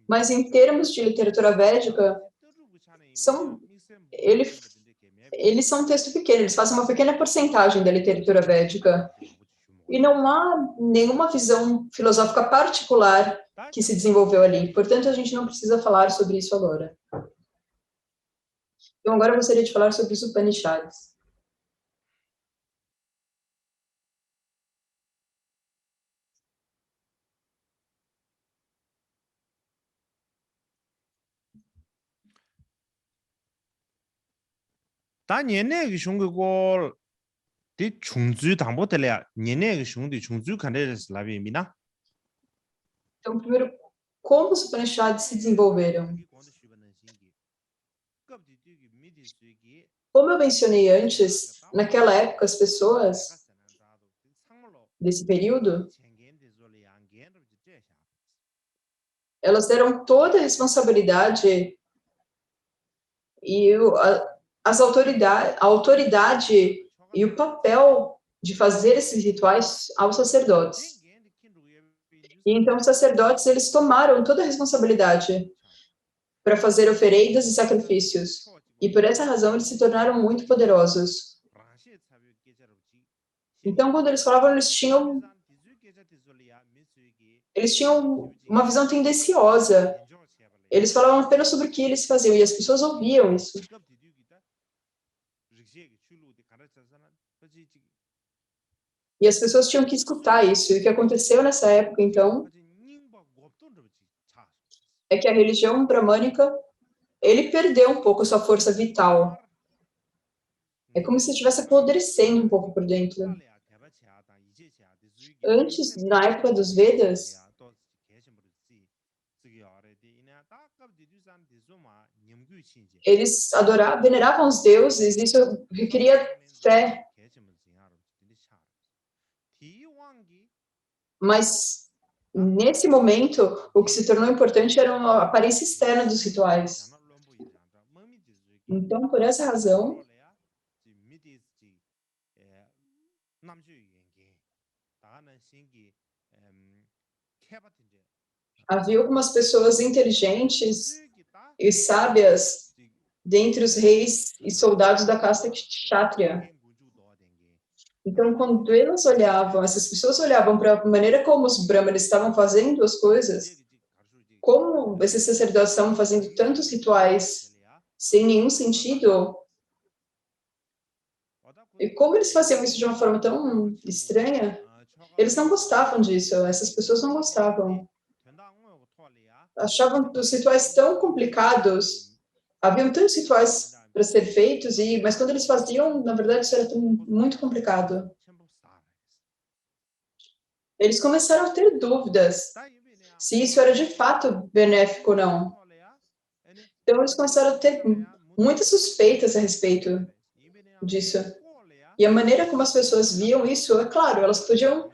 Mas em termos de literatura védica, eles são um texto pequeno, eles fazem uma pequena porcentagem da literatura védica. E não há nenhuma visão filosófica particular que se desenvolveu ali. Portanto, a gente não precisa falar sobre isso agora. Então, agora eu gostaria de falar sobre os Upanishads. 다 년내 그 디 충주 담보들이야 년내 충주 칸데스 라비미나 Então, primeiro, como os Upanishads se desenvolveram? Como eu mencionei antes, naquela época, as pessoas desse período, elas deram toda a responsabilidade e a autoridade e o papel de fazer esses rituais aos sacerdotes. E então os sacerdotes, eles tomaram toda a responsabilidade para fazer oferendas e sacrifícios. E por essa razão eles se tornaram muito poderosos. Então, quando eles falavam, eles tinham uma visão tendenciosa. Eles falavam apenas sobre o que eles faziam, e as pessoas ouviam isso. E as pessoas tinham que escutar isso. E o que aconteceu nessa época, então, é que a religião bramânica, ele perdeu um pouco a sua força vital. É como se estivesse apodrecendo um pouco por dentro. Antes, na época dos Vedas, eles veneravam os deuses, isso requeria fé. Mas, nesse momento, o que se tornou importante era a aparência externa dos rituais. Então, por essa razão, havia algumas pessoas inteligentes e sábias dentre os reis e soldados da casta kshatriya. Então, quando eles olhavam, essas pessoas olhavam para a maneira como os brahmanes estavam fazendo as coisas, como esses sacerdotes estavam fazendo tantos rituais sem nenhum sentido, e como eles faziam isso de uma forma tão estranha, eles não gostavam disso, essas pessoas não gostavam. Achavam os rituais tão complicados, haviam tantos rituais para ser feitos, mas quando eles faziam, na verdade, isso era muito complicado. Eles começaram a ter dúvidas se isso era de fato benéfico ou não. Então, eles começaram a ter muitas suspeitas a respeito disso. E a maneira como as pessoas viam isso, é claro, elas podiam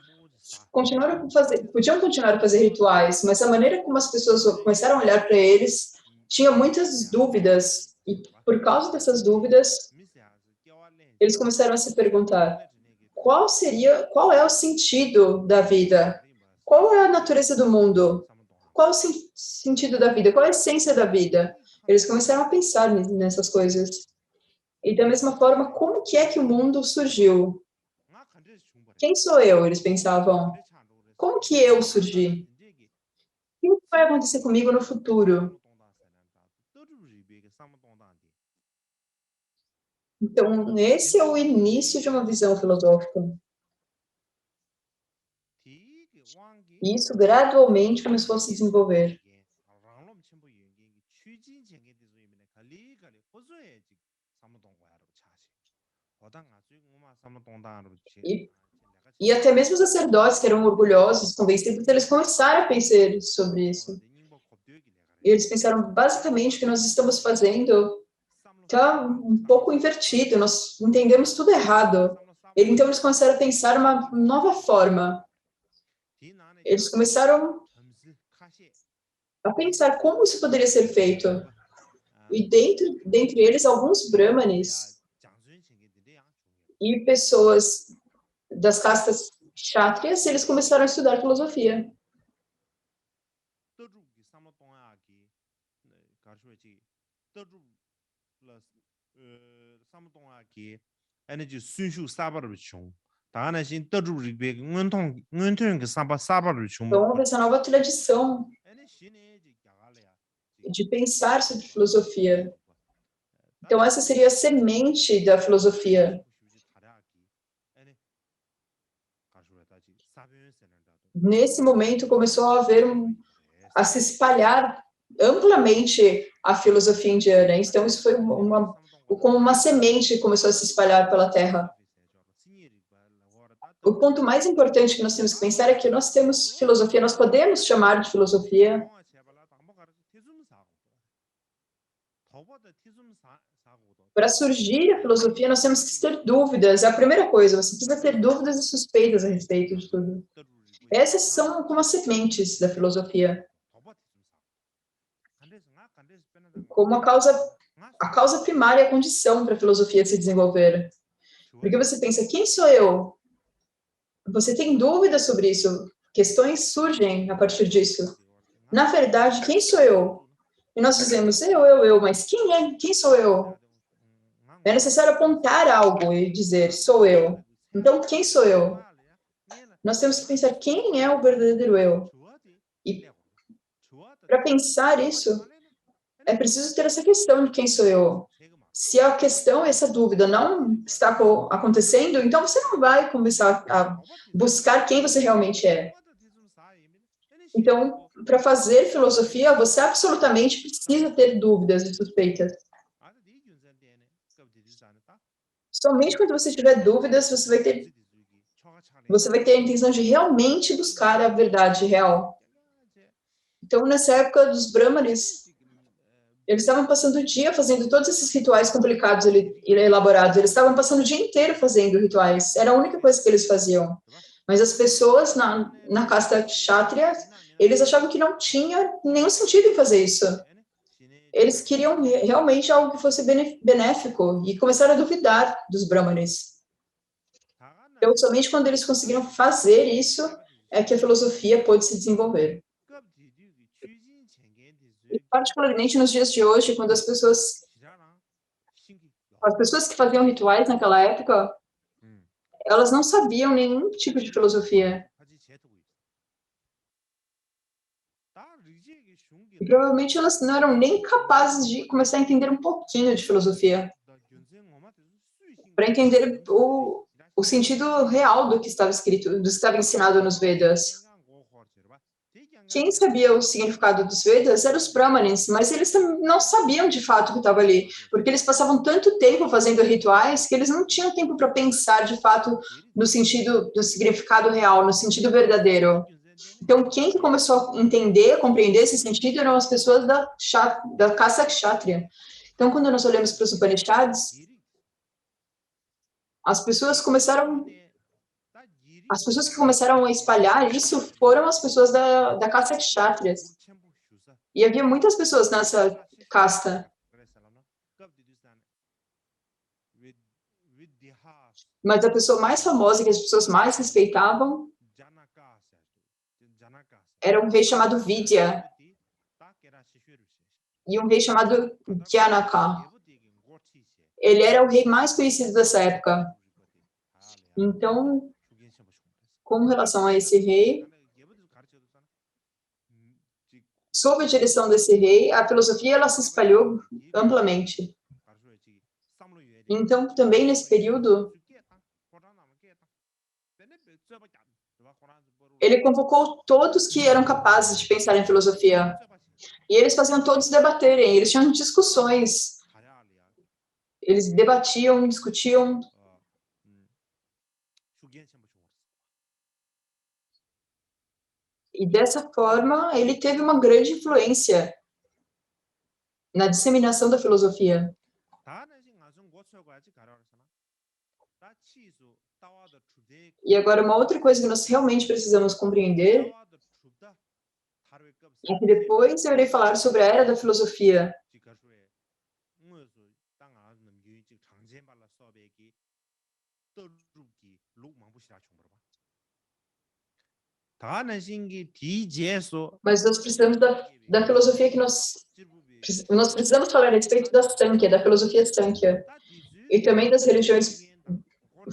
continuar a fazer rituais, mas a maneira como as pessoas começaram a olhar para eles, tinha muitas dúvidas, e por causa dessas dúvidas, eles começaram a se perguntar, qual é o sentido da vida? Qual é a natureza do mundo? Qual é o sentido da vida? Qual é a essência da vida? Eles começaram a pensar nessas coisas. E da mesma forma, como que é que o mundo surgiu? Quem sou eu? Eles pensavam. Como que eu surgi? O que vai acontecer comigo no futuro? Então, esse é o início de uma visão filosófica. E isso gradualmente começou a se desenvolver. E até mesmo os sacerdotes que eram orgulhosos, convencidos, eles começaram a pensar sobre isso. E eles pensaram, basicamente, o que nós estamos fazendo está um pouco invertido, nós entendemos tudo errado. Então, eles começaram a pensar uma nova forma. Eles começaram a pensar como isso poderia ser feito. E dentre eles, alguns brahmanes e pessoas das castas kshatriyas, eles começaram a estudar filosofia. Então, houve essa nova tradição de pensar sobre filosofia. Então, essa seria a semente da filosofia. Nesse momento, começou a se espalhar amplamente a filosofia indiana. Então, isso foi como uma semente que começou a se espalhar pela Terra. O ponto mais importante que nós temos que pensar é que nós temos filosofia, nós podemos chamar de filosofia. Para surgir a filosofia, nós temos que ter dúvidas. É a primeira coisa, você precisa ter dúvidas e suspeitas a respeito de tudo. Essas são como as sementes da filosofia. Como a causa primária é a condição para a filosofia se desenvolver. Porque você pensa, quem sou eu? Você tem dúvidas sobre isso. Questões surgem a partir disso. Na verdade, quem sou eu? E nós dizemos, eu, mas quem sou eu? É necessário apontar algo e dizer, sou eu. Então, quem sou eu? Nós temos que pensar quem é o verdadeiro eu. E para pensar isso, é preciso ter essa questão de quem sou eu. Se a questão, essa dúvida não está acontecendo, então você não vai começar a buscar quem você realmente é. Então, para fazer filosofia, você absolutamente precisa ter dúvidas e suspeitas. Somente quando você tiver dúvidas, você vai ter a intenção de realmente buscar a verdade real. Então, nessa época dos brahmanes, Eles estavam passando o dia fazendo todos esses rituais complicados e elaborados. Eles estavam passando o dia inteiro fazendo rituais. Era a única coisa que eles faziam. Mas as pessoas na casta kshatriya, eles achavam que não tinha nenhum sentido em fazer isso. Eles queriam realmente algo que fosse benéfico e começaram a duvidar dos brahmanes. Então, somente quando eles conseguiram fazer isso, é que a filosofia pôde se desenvolver. E particularmente nos dias de hoje, quando as pessoas que faziam rituais naquela época, elas não sabiam nenhum tipo de filosofia. E provavelmente elas não eram nem capazes de começar a entender um pouquinho de filosofia, para entender o sentido real do que estava escrito, do que estava ensinado nos Vedas. Quem sabia o significado dos Vedas eram os Brahmanes, mas eles não sabiam de fato o que estava ali, porque eles passavam tanto tempo fazendo rituais que eles não tinham tempo para pensar de fato no sentido do significado real, no sentido verdadeiro. Então, quem que começou a entender, a compreender esse sentido eram as pessoas da casta kshatriya. Então, quando nós olhamos para os Upanishads, as pessoas que começaram a espalhar isso foram as pessoas da casta kshatriya. E havia muitas pessoas nessa casta. Mas a pessoa mais famosa, que as pessoas mais respeitavam, era um rei chamado Vidya e um rei chamado Janaka. Ele era o rei mais conhecido dessa época. Então, com relação a esse rei, sob a direção desse rei, a filosofia ela se espalhou amplamente. Então, também nesse período, ele convocou todos que eram capazes de pensar em filosofia. E eles faziam todos debaterem, eles tinham discussões. Eles debatiam, discutiam. E dessa forma, ele teve uma grande influência na disseminação da filosofia. E agora, uma outra coisa que nós realmente precisamos compreender é que depois eu irei falar sobre a era da filosofia. Mas nós precisamos da filosofia que nós precisamos falar a respeito da Sankhya, da filosofia Sankhya, e também das religiões.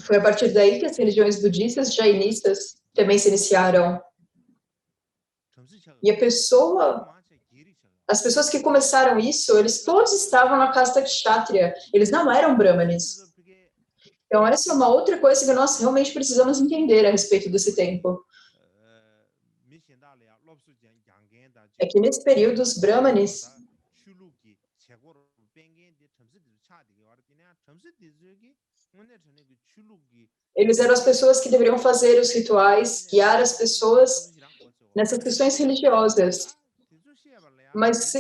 Foi a partir daí que as religiões budistas, jainistas, também se iniciaram. E as pessoas que começaram isso, eles todos estavam na casta kshatriya, eles não eram brahmanes. Então, essa é uma outra coisa que nós realmente precisamos entender a respeito desse tempo. É que nesse período, os brahmanes, eles eram as pessoas que deveriam fazer os rituais, guiar as pessoas nessas questões religiosas. Mas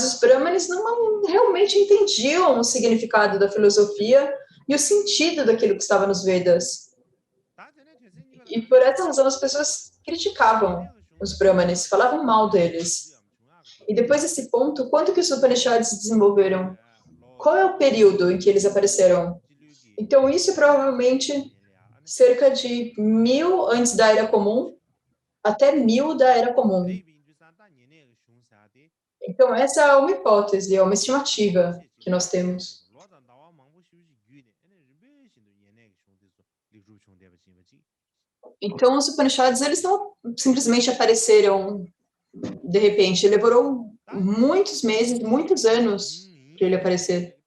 os brahmanes não realmente entendiam o significado da filosofia e o sentido daquilo que estava nos Vedas. E por essa razão as pessoas criticavam os brahmanes, falavam mal deles. E depois desse ponto, quando que os Upanishads se desenvolveram? Qual é o período em que eles apareceram? Então, isso é provavelmente cerca de 1000 antes da Era Comum até 1000 da Era Comum. Então, essa é uma hipótese, é uma estimativa que nós temos. Então, os Upanishads, eles não simplesmente apareceram de repente. Demorou muitos meses, muitos anos para ele aparecer.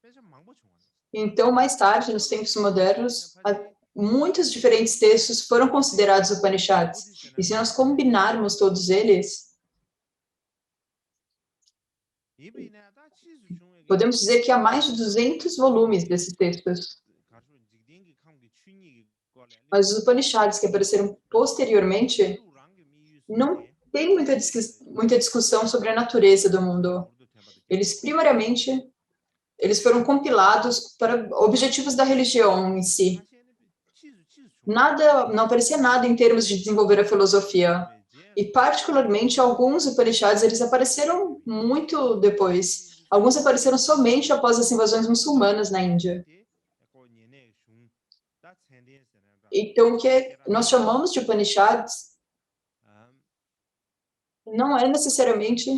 Então, mais tarde, nos tempos modernos, muitos diferentes textos foram considerados Upanishads. E se nós combinarmos todos eles, podemos dizer que há mais de 200 volumes desses textos. Mas os Upanishads que apareceram posteriormente não tem muita discussão sobre a natureza do mundo. eles primariamente, eles foram compilados para objetivos da religião em si. Nada, não aparecia nada em termos de desenvolver a filosofia. E, particularmente, alguns Upanishads, eles apareceram muito depois. Alguns apareceram somente após as invasões muçulmanas na Índia. Então, o que nós chamamos de Upanishads não é necessariamente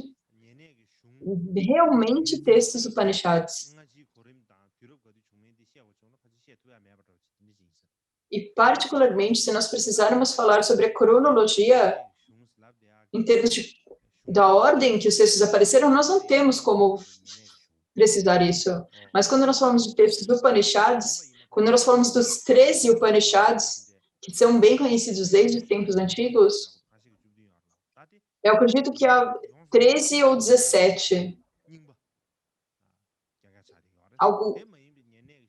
realmente textos Upanishads. E, particularmente, se nós precisarmos falar sobre a cronologia, em termos da ordem que os textos apareceram, nós não temos como precisar isso. Mas quando nós falamos de textos Upanishads, quando nós falamos dos 13 Upanishads, que são bem conhecidos desde os tempos antigos, eu acredito que há 13 ou 17.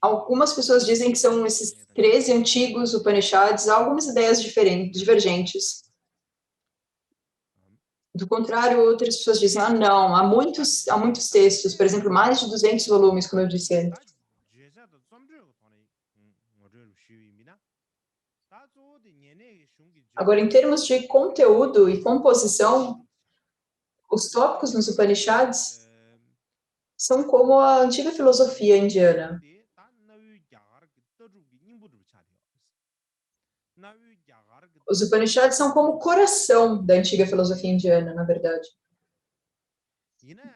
Algumas pessoas dizem que são esses 13 antigos Upanishads, há algumas ideias divergentes. Do contrário, outras pessoas dizem, não, há muitos textos, por exemplo, mais de 200 volumes, como eu disse antes. Agora, em termos de conteúdo e composição, os tópicos nos Upanishads são como a antiga filosofia indiana. Os Upanishads são como o coração da antiga filosofia indiana, na verdade.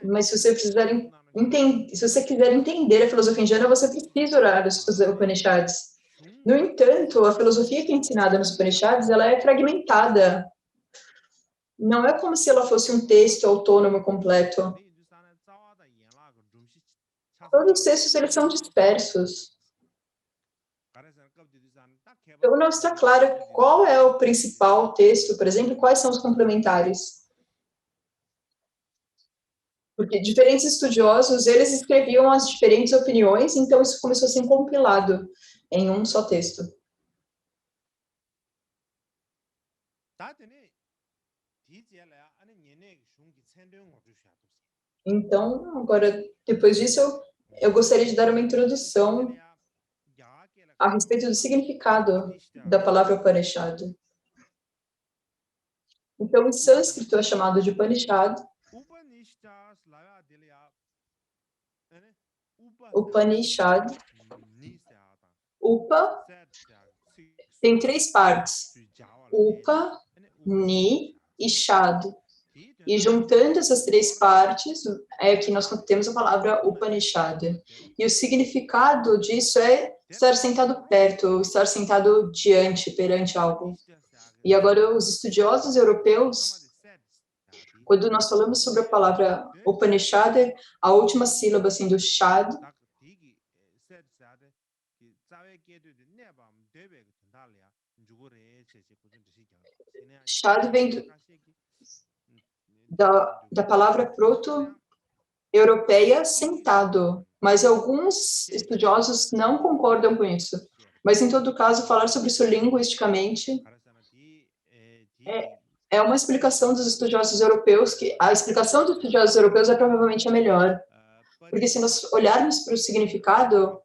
Mas se você quiser entender a filosofia indiana, você precisa orar os Upanishads. No entanto, a filosofia que é ensinada nos Upanishads, ela é fragmentada. Não é como se ela fosse um texto autônomo completo. Todos os textos, eles são dispersos. Então, não está claro qual é o principal texto, por exemplo, quais são os complementares. Porque diferentes estudiosos, eles escreviam as diferentes opiniões, então isso começou a ser compilado em um só texto. Então, agora, depois disso, eu gostaria de dar uma introdução a respeito do significado da palavra Upanishad. Então, em sânscrito é chamado de Upanishad. Upanishad. Upa tem 3 partes. Upa, Ni e Shad. E juntando essas 3 partes, é que nós temos a palavra Upanishad. E o significado disso é estar sentado perto, estar sentado perante algo. E agora, os estudiosos europeus, quando nós falamos sobre a palavra Upanishad, a última sílaba, assim, do Shad, Shad vem da palavra proto-europeia sentado, mas alguns estudiosos não concordam com isso. Mas, em todo caso, falar sobre isso linguisticamente é uma explicação dos estudiosos europeus, que a explicação dos estudiosos europeus é provavelmente a melhor. Porque se nós olharmos para o significado,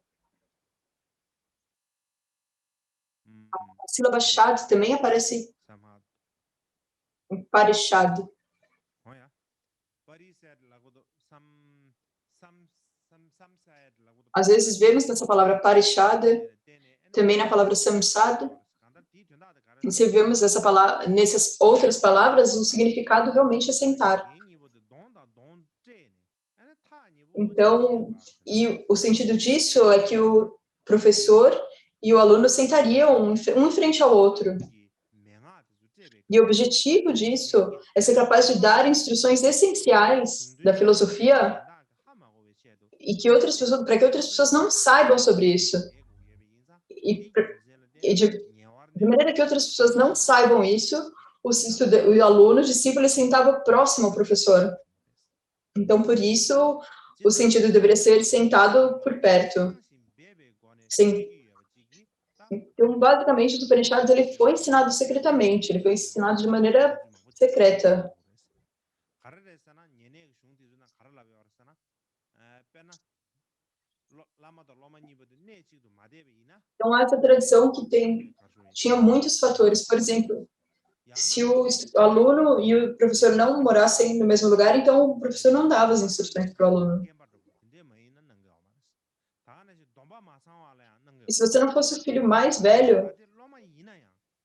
a sílaba Shad também aparece em Parishad. Às vezes vemos nessa palavra Parishad, também na palavra Samsad, e se vemos essa palavra, nessas outras palavras, o significado realmente é sentar. Então, e o sentido disso é que o professor e o aluno sentariam um em frente ao outro. E o objetivo disso é ser capaz de dar instruções essenciais da filosofia e que para que outras pessoas não saibam sobre isso. E de maneira que outras pessoas não saibam isso, o aluno, o discípulo, ele sentava próximo ao professor. Então, por isso, o sentido deveria ser sentado por perto. Sim. Então, basicamente, o Upanishad, ele foi ensinado secretamente, ele foi ensinado de maneira secreta. Então, essa tradição que tinha muitos fatores. Por exemplo, se o aluno e o professor não morassem no mesmo lugar, então o professor não dava as instruções para o aluno. E se você não fosse o filho mais velho,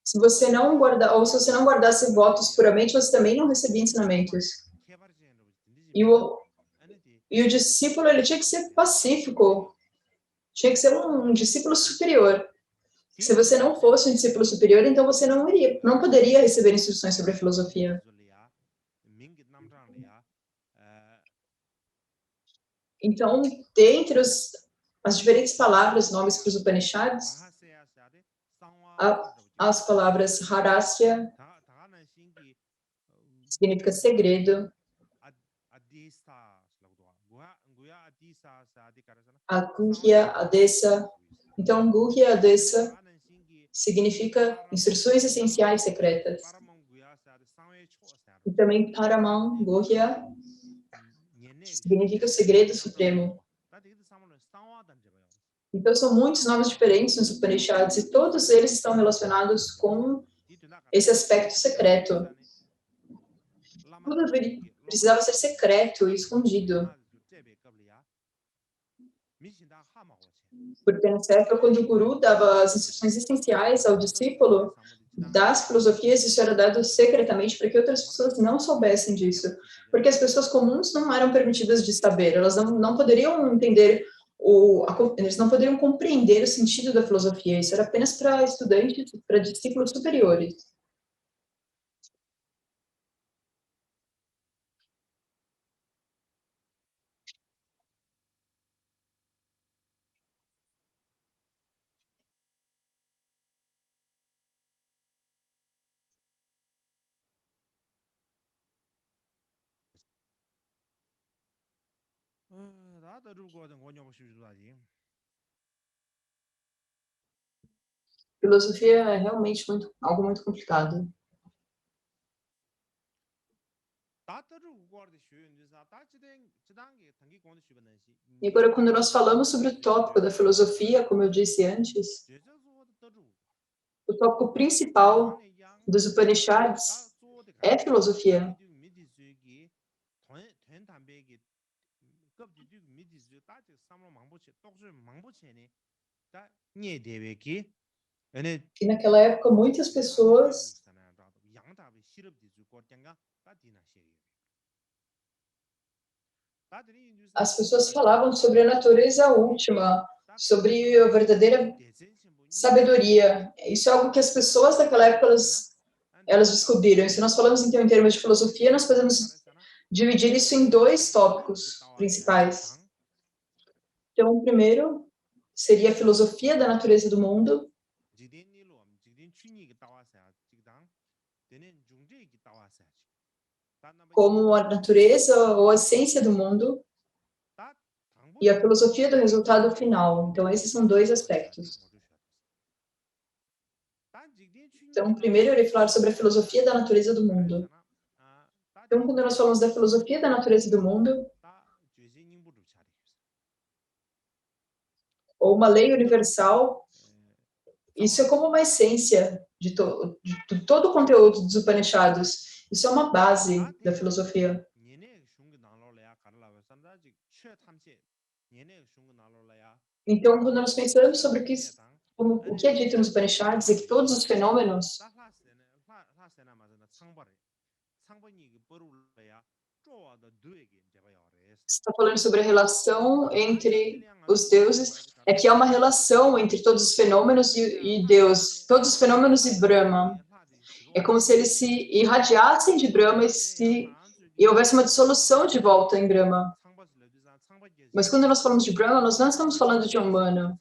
se você não guardasse votos puramente, você também não recebia ensinamentos. E o discípulo, ele tinha que ser pacífico, tinha que ser um discípulo superior. Se você não fosse um discípulo superior, então você não poderia receber instruções sobre a filosofia. Então, dentre as diferentes palavras, nomes para os Upanishads, as palavras Rahasya significa segredo, Guhya, Adesa. Então, Guhya, Adesa significa instruções essenciais secretas. E também Paramam, Guhya, significa o segredo supremo. Então, são muitos nomes diferentes nos Upanishads e todos eles estão relacionados com esse aspecto secreto. Tudo precisava ser secreto e escondido. Porque nessa época, quando o guru dava as instruções essenciais ao discípulo das filosofias, isso era dado secretamente para que outras pessoas não soubessem disso. Porque as pessoas comuns não eram permitidas de saber, elas não poderiam entender, eles não poderiam compreender o sentido da filosofia, isso era apenas para estudantes, para discípulos superiores. Filosofia é realmente algo muito complicado. E agora, quando nós falamos sobre o tópico da filosofia, como eu disse antes, o tópico principal dos Upanishads é filosofia. E naquela época, muitas pessoas falavam sobre a natureza última, sobre a verdadeira sabedoria. Isso é algo que as pessoas daquela época elas descobriram. E se nós falamos então em termos de filosofia, nós podemos dividir isso em dois tópicos principais. Então, o primeiro seria a filosofia da natureza do mundo, como a natureza ou a essência do mundo, e a filosofia do resultado final. Então, esses são dois aspectos. Então, primeiro eu irei falar sobre a filosofia da natureza do mundo. Então, quando nós falamos da filosofia da natureza do mundo, ou uma lei universal, isso é como uma essência de todo o conteúdo dos Upanishads. Isso é uma base da filosofia. Então, quando nós pensamos sobre o que é dito nos Upanishads, é que todos os fenômenos está falando sobre a relação entre os deuses, é que há uma relação entre todos os fenômenos e Deus, todos os fenômenos e Brahma. É como se eles se irradiassem de Brahma e houvesse uma dissolução de volta em Brahma. Mas quando nós falamos de Brahma, nós não estamos falando de humano.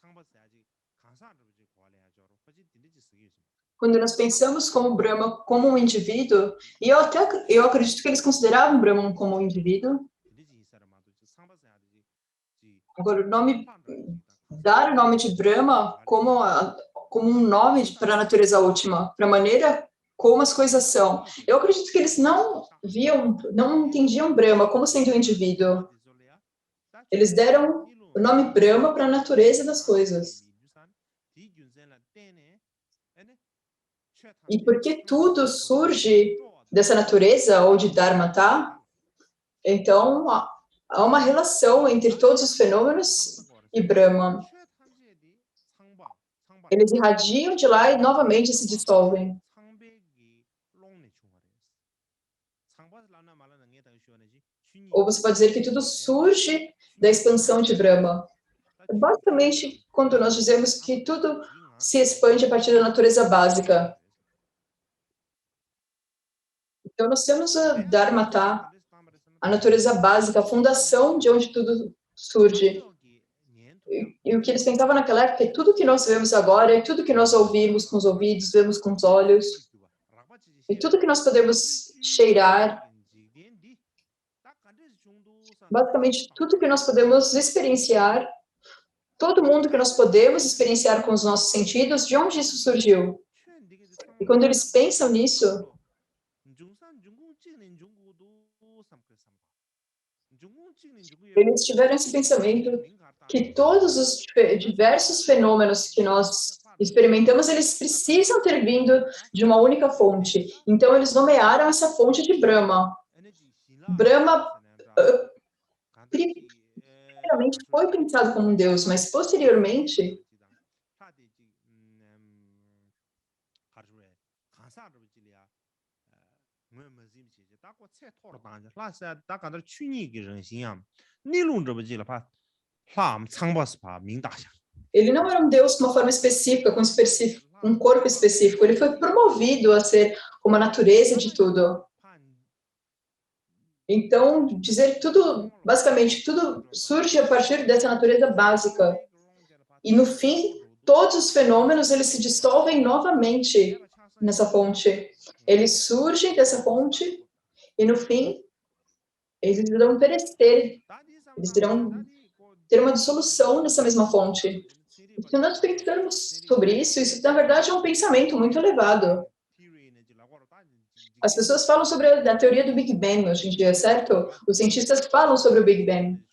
Quando nós pensamos como Brahma como um indivíduo, e eu acredito que eles consideravam Brahma como um indivíduo. Agora, dar o nome de Brahma como um nome para a natureza última, para a maneira como as coisas são. Eu acredito que eles não entendiam Brahma como sendo um indivíduo. Eles deram o nome Brahma para a natureza das coisas. E porque tudo surge dessa natureza, ou de Dharmata, então há uma relação entre todos os fenômenos e Brahma. Eles irradiam de lá e novamente se dissolvem. Ou você pode dizer que tudo surge da expansão de Brahma. Basicamente, quando nós dizemos que tudo se expande a partir da natureza básica. Então, nós temos a Dharmata, a natureza básica, a fundação de onde tudo surge. E o que eles pensavam naquela época é tudo que nós vemos agora, é tudo que nós ouvimos com os ouvidos, vemos com os olhos, e tudo que nós podemos cheirar, basicamente tudo que nós podemos experienciar, todo mundo que nós podemos experienciar com os nossos sentidos, de onde isso surgiu? E quando eles pensam nisso, eles tiveram esse pensamento que todos os diversos fenômenos que nós experimentamos, eles precisam ter vindo de uma única fonte. Então, eles nomearam essa fonte de Brahma. Brahma, primeiramente, foi pensado como um deus, mas posteriormente, ele não era um deus com uma forma específica, com um corpo específico. Ele foi promovido a ser uma natureza de tudo. Então, dizer que tudo, basicamente, tudo surge a partir dessa natureza básica. E, no fim, todos os fenômenos, eles se dissolvem novamente nessa fonte. Eles surgem dessa fonte e, no fim, eles irão perecer. Eles irão ter uma dissolução nessa mesma fonte. Se nós pensamos sobre isso, na verdade, é um pensamento muito elevado. As pessoas falam sobre a teoria do Big Bang hoje em dia, certo? Os cientistas falam sobre o Big Bang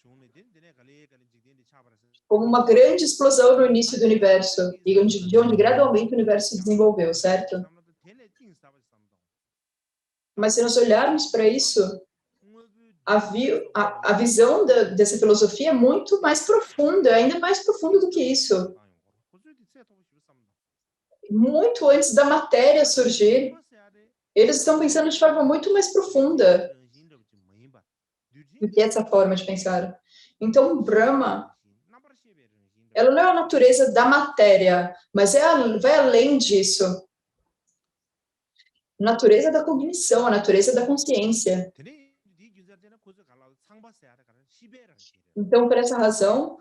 como uma grande explosão no início do universo, e de onde gradualmente o universo se desenvolveu, certo? Mas se nós olharmos para isso, a visão dessa filosofia é muito mais profunda, ainda mais profunda do que isso. Muito antes da matéria surgir, eles estão pensando de forma muito mais profunda do que essa forma de pensar. Então, Brahma, ela não é a natureza da matéria, mas vai além disso. Natureza da cognição, a natureza da consciência. Então, por essa razão,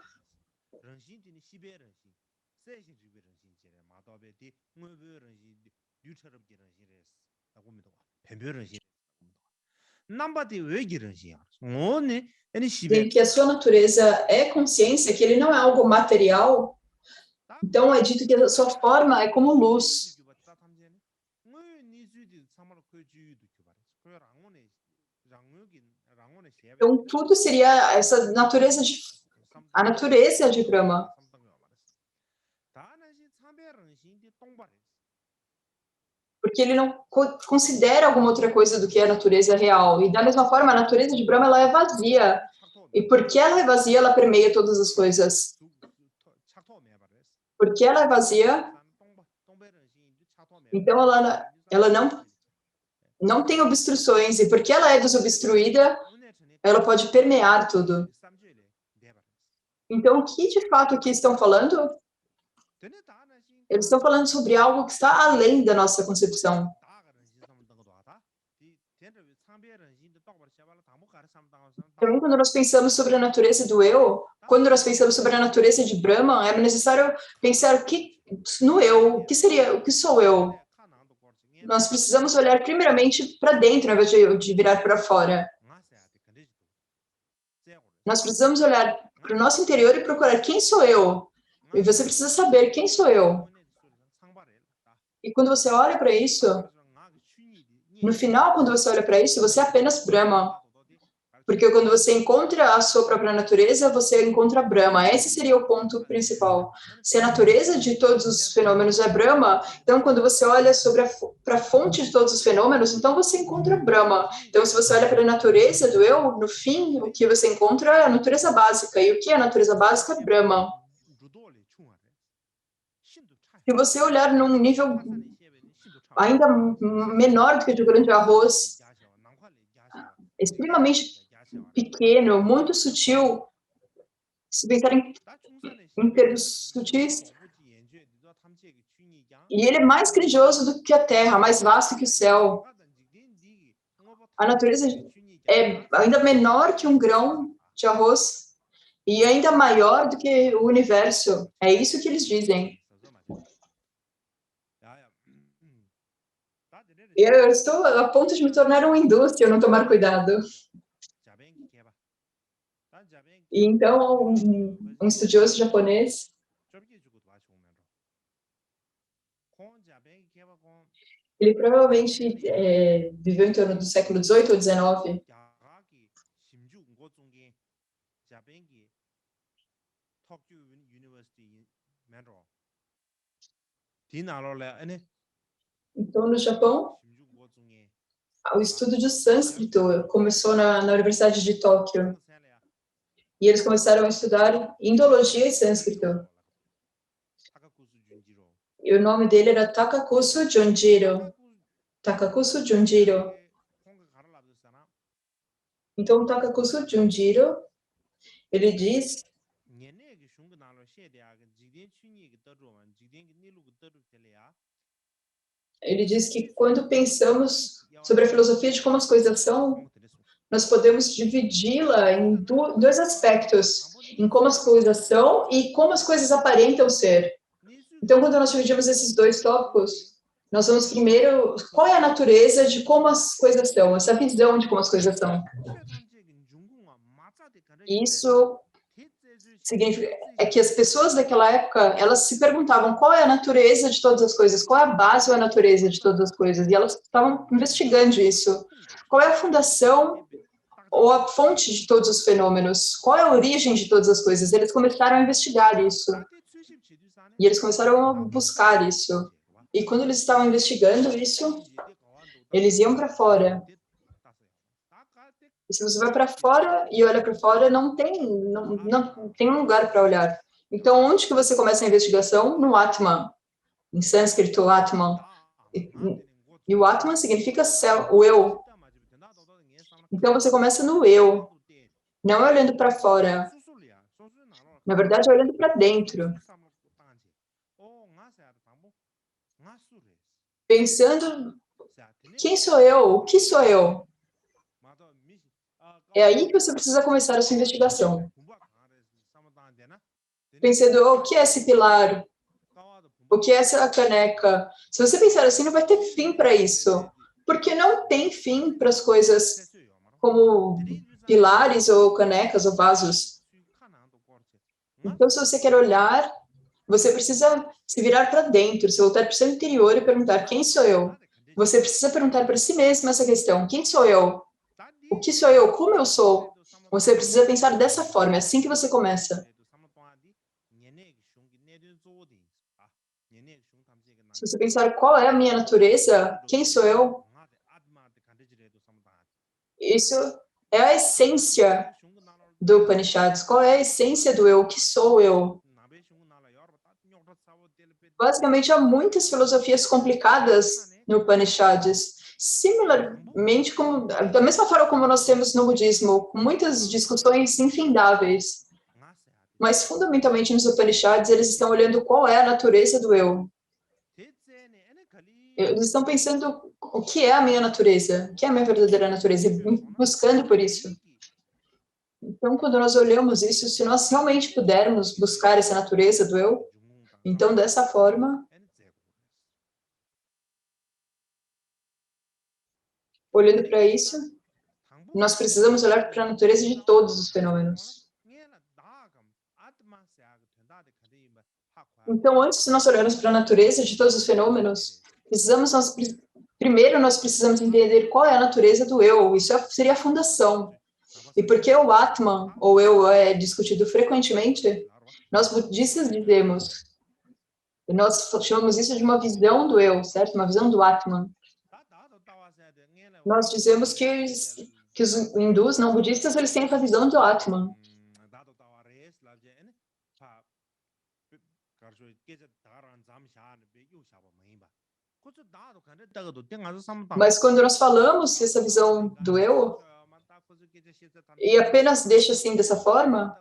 de que a sua natureza é consciência, que ele não é algo material, então é dito que a sua forma é como luz. Então, tudo seria essa natureza a natureza de Brahma. Porque ele não considera alguma outra coisa do que a natureza real. E da mesma forma, a natureza de Brahma, ela é vazia. E porque ela é vazia, ela permeia todas as coisas. Porque ela é vazia, então ela não tem obstruções. E porque ela é desobstruída, ela pode permear tudo. Então, o que de fato aqui estão falando? Eles estão falando sobre algo que está além da nossa concepção. Então, quando nós pensamos sobre a natureza do eu, quando nós pensamos sobre a natureza de Brahma, é necessário pensar no eu, o que sou eu? Nós precisamos olhar primeiramente para dentro, ao invés de virar para fora. Nós precisamos olhar para o nosso interior e procurar quem sou eu. E você precisa saber quem sou eu. E quando você olha para isso, no final, quando você olha para isso, você é apenas Brahma. Porque quando você encontra a sua própria natureza, você encontra Brahma. Esse seria o ponto principal. Se a natureza de todos os fenômenos é Brahma, então quando você olha para a fonte de todos os fenômenos, então você encontra Brahma. Então, se você olha para a natureza do eu, no fim, o que você encontra é a natureza básica. E o que é a natureza básica? É Brahma. Se você olhar num nível ainda menor do que o de grande arroz, extremamente pequeno, muito sutil, se pensar em termos sutis, e ele é mais grandioso do que a Terra, mais vasto que o céu. A natureza é ainda menor que um grão de arroz e ainda maior do que o universo. É isso que eles dizem. Eu estou a ponto de me tornar um hindu se eu não tomar cuidado. E então, um estudioso japonês, ele provavelmente viveu em torno do século XVIII ou XIX. Então, no Japão, o estudo de sânscrito começou na Universidade de Tóquio. E eles começaram a estudar indologia e sânscrito. E o nome dele era Takakusu Junjiro. Takakusu Junjiro. Então, Takakusu Junjiro, ele diz que quando pensamos sobre a filosofia de como as coisas são, nós podemos dividi-la em dois aspectos, em como as coisas são e como as coisas aparentam ser. Então, quando nós dividimos esses dois tópicos, nós vamos primeiro, qual é a natureza de como as coisas são, essa visão de como as coisas são. Isso significa que as pessoas daquela época, elas se perguntavam qual é a natureza de todas as coisas, qual é a base ou a natureza de todas as coisas, e elas estavam investigando isso. Qual é a fundação ou a fonte de todos os fenômenos? Qual é a origem de todas as coisas? Eles começaram a investigar isso. E eles começaram a buscar isso. E quando eles estavam investigando isso, eles iam para fora. E se você vai para fora e olha para fora, não tem um lugar para olhar. Então, onde que você começa a investigação? No Atman. Em sânscrito, Atman. E o Atman significa céu, o eu. Então, você começa no eu. Não é olhando para fora. Na verdade, é olhando para dentro. Pensando, quem sou eu? O que sou eu? É aí que você precisa começar a sua investigação. Pensando, o que é esse pilar? O que é essa caneca? Se você pensar assim, não vai ter fim para isso. Porque não tem fim para as coisas como pilares ou canecas ou vasos. Então, se você quer olhar, você precisa se virar para dentro, se voltar para o seu interior e perguntar, quem sou eu? Você precisa perguntar para si mesmo essa questão, quem sou eu? O que sou eu? Como eu sou? Você precisa pensar dessa forma, é assim que você começa. Se você pensar qual é a minha natureza, quem sou eu? Isso é a essência do Upanishads. Qual é a essência do eu? O que sou eu? Basicamente, há muitas filosofias complicadas no Upanishads. Similarmente, da mesma forma como nós temos no budismo, muitas discussões infindáveis. Mas, fundamentalmente, nos Upanishads, eles estão olhando qual é a natureza do eu. Eles estão pensando o que é a minha natureza, o que é a minha verdadeira natureza, e buscando por isso. Então, quando nós olhamos isso, se nós realmente pudermos buscar essa natureza do eu, então, dessa forma, olhando para isso, nós precisamos olhar para a natureza de todos os fenômenos. Então, antes de nós olharmos para a natureza de todos os fenômenos, primeiro nós precisamos entender qual é a natureza do eu. Isso seria a fundação. E por que o Atman, ou eu, é discutido frequentemente? Nós budistas dizemos, nós chamamos isso de uma visão do eu, certo? Uma visão do Atman. Nós dizemos que os hindus não budistas, eles têm essa visão do Atman. Mas quando nós falamos essa visão do eu, e apenas deixa assim dessa forma,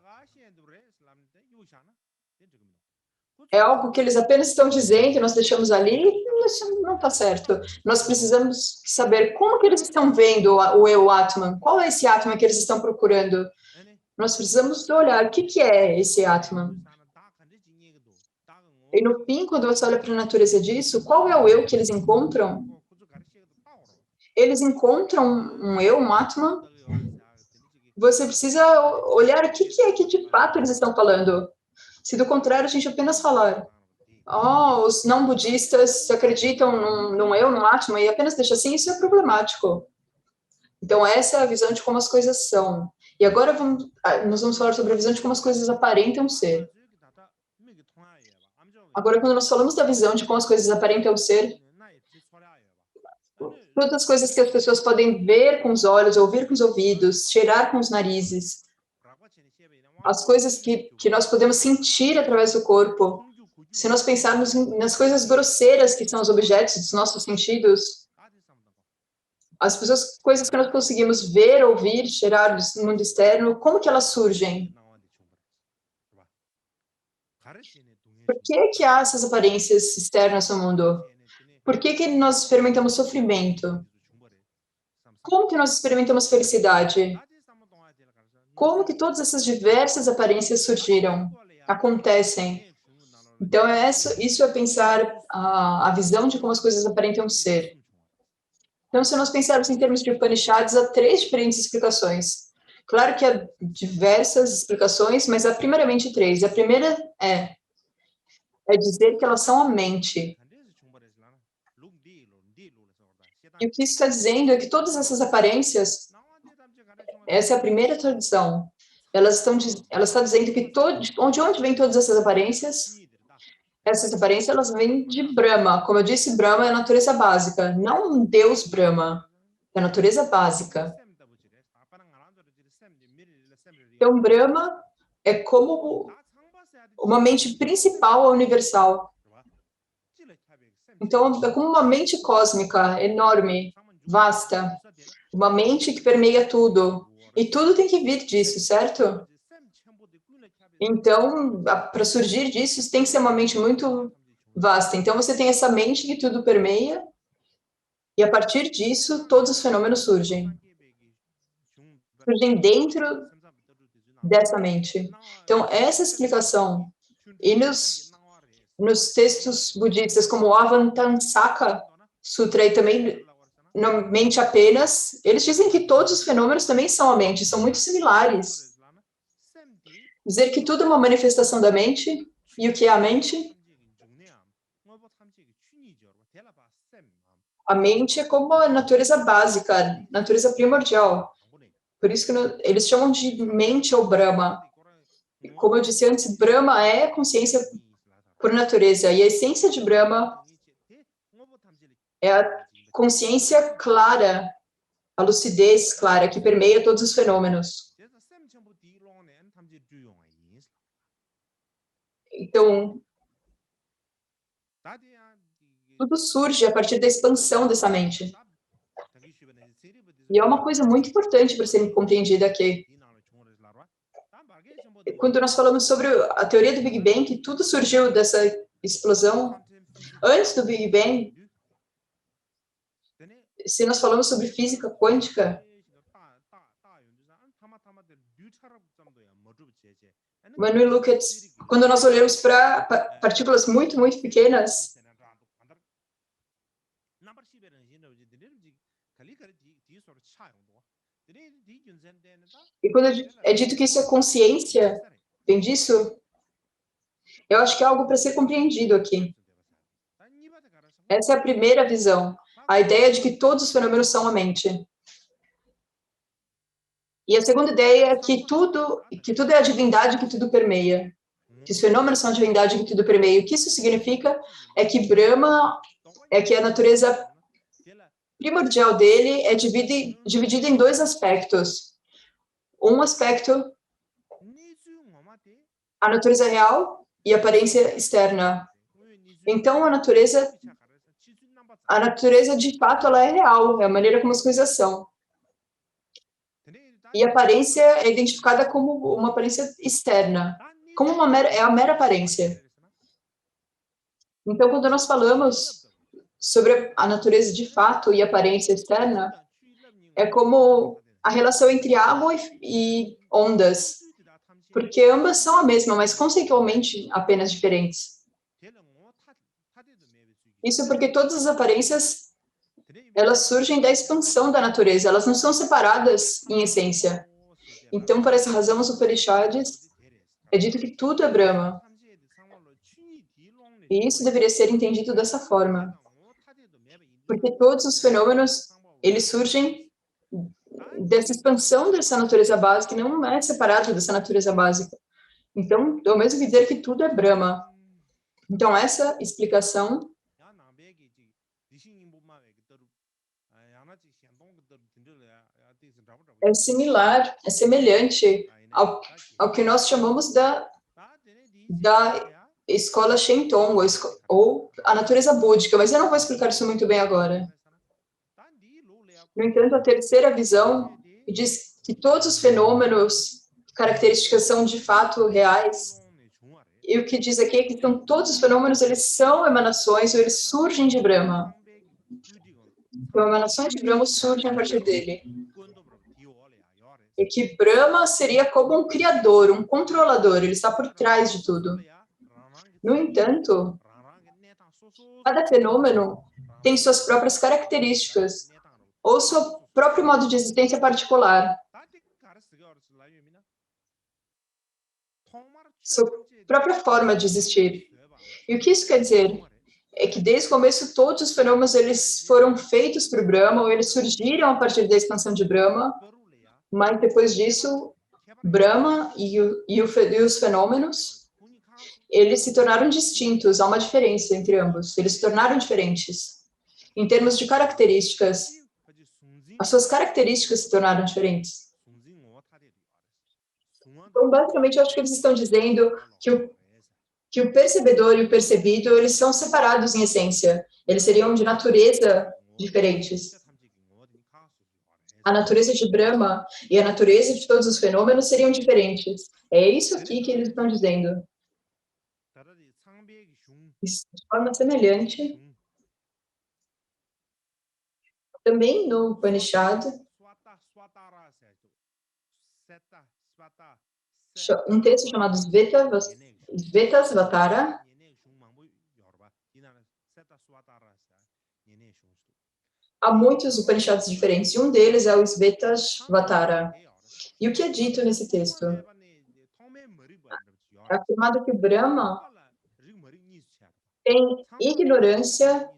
é algo que eles apenas estão dizendo, nós deixamos ali, isso não está certo. Nós precisamos saber como que eles estão vendo o eu Atman, qual é esse Atman que eles estão procurando. Nós precisamos olhar o que é esse Atman. E no fim, quando você olha para a natureza disso, qual é o eu que eles encontram? Eles encontram um eu, um Atman. Você precisa olhar o que é que de fato eles estão falando. Se do contrário, a gente apenas falar, os não budistas acreditam num eu, num Atman, e apenas deixa assim, isso é problemático. Então, essa é a visão de como as coisas são. E agora nós vamos falar sobre a visão de como as coisas aparentam ser. Agora, quando nós falamos da visão de como as coisas aparentam ser, todas as coisas que as pessoas podem ver com os olhos, ouvir com os ouvidos, cheirar com os narizes, as coisas que nós podemos sentir através do corpo, se nós pensarmos nas coisas grosseiras que são os objetos dos nossos sentidos, as coisas que nós conseguimos ver, ouvir, cheirar do mundo externo, como que elas surgem? Por que há essas aparências externas no mundo? Por que nós experimentamos sofrimento? Como que nós experimentamos felicidade? Como que todas essas diversas aparências surgiram, acontecem? Então, isso é pensar a visão de como as coisas aparentam ser. Então, se nós pensarmos em termos de Upanishads, há 3 diferentes explicações. Claro que há diversas explicações, mas há primeiramente 3. A primeira é dizer que elas são a mente. E o que isso está dizendo é que todas essas aparências, essa é a primeira tradição, ela está dizendo que de onde vêm todas essas aparências? Essas aparências, elas vêm de Brahma. Como eu disse, Brahma é a natureza básica, não um Deus Brahma, é a natureza básica. Então, Brahma é como uma mente principal universal. Então, é como uma mente cósmica, enorme, vasta, uma mente que permeia tudo. E tudo tem que vir disso, certo? Então, para surgir disso, tem que ser uma mente muito vasta. Então, você tem essa mente que tudo permeia, e a partir disso, todos os fenômenos surgem. Surgem dentro dessa mente. Então, essa explicação, e nos textos budistas, como o Avantansaka Sutra, e também na mente apenas, eles dizem que todos os fenômenos também são a mente, são muito similares. Dizer que tudo é uma manifestação da mente, e o que é a mente? A mente é como a natureza básica, natureza primordial. Por isso que eles chamam de mente ou Brahma. Como eu disse antes, Brahma é consciência por natureza, e a essência de Brahma é a consciência clara, a lucidez clara que permeia todos os fenômenos. Então, tudo surge a partir da expansão dessa mente. E é uma coisa muito importante para ser compreendida aqui. Quando nós falamos sobre a teoria do Big Bang, que tudo surgiu dessa explosão, antes do Big Bang, se nós falamos sobre física quântica, when we look at, quando nós olhamos para partículas muito, muito pequenas, e quando é dito que isso é consciência, vem disso, eu acho que é algo para ser compreendido aqui. Essa é a primeira visão, a ideia de que todos os fenômenos são a mente. E a segunda ideia é que tudo é a divindade que tudo permeia. Que os fenômenos são a divindade que tudo permeia. O que isso significa é que Brahma, é que a natureza primordial dele é dividida em dois aspectos. Um aspecto, a natureza real e a aparência externa. Então, a natureza de fato, ela é real, é a maneira como as coisas são. E a aparência é identificada como uma aparência externa, como é a mera aparência. Então, quando nós falamos sobre a natureza de fato e aparência externa, é como a relação entre água e ondas, porque ambas são a mesma, mas conceitualmente apenas diferentes. Isso porque todas as aparências, elas surgem da expansão da natureza, elas não são separadas em essência. Então, por essa razão, os Upanishads é dito que tudo é Brahma. E isso deveria ser entendido dessa forma. Porque todos os fenômenos, eles surgem dessa expansão dessa natureza básica, e não é separado dessa natureza básica. Então, é o mesmo que dizer que tudo é Brahma. Então, essa explicação é similar, é semelhante ao que nós chamamos da escola Shenton, ou a natureza búdica, mas eu não vou explicar isso muito bem agora. No entanto, a terceira visão diz que todos os fenômenos, características são de fato reais. E o que diz aqui é que todos os fenômenos, eles são emanações, ou eles surgem de Brahma. Então, emanações de Brahma surgem a partir dele. E que Brahma seria como um criador, um controlador, ele está por trás de tudo. No entanto, cada fenômeno tem suas próprias características, ou seu próprio modo de existência particular. Sua própria forma de existir. E o que isso quer dizer? É que desde o começo todos os fenômenos eles foram feitos por Brahma, ou eles surgiram a partir da expansão de Brahma, mas depois disso, Brahma e os fenômenos, eles se tornaram distintos, há uma diferença entre ambos, eles se tornaram diferentes. Em termos de características, as suas características se tornaram diferentes. Então, basicamente, eu acho que eles estão dizendo que o percebedor e o percebido, eles são separados em essência. Eles seriam de natureza diferentes. A natureza de Brahma e a natureza de todos os fenômenos seriam diferentes. É isso aqui que eles estão dizendo. De forma semelhante, também no Upanishad, um texto chamado Svetasvatara, há muitos Upanishads diferentes, e um deles é o Svetasvatara. E o que é dito nesse texto? É afirmado que o Brahma tem ignorância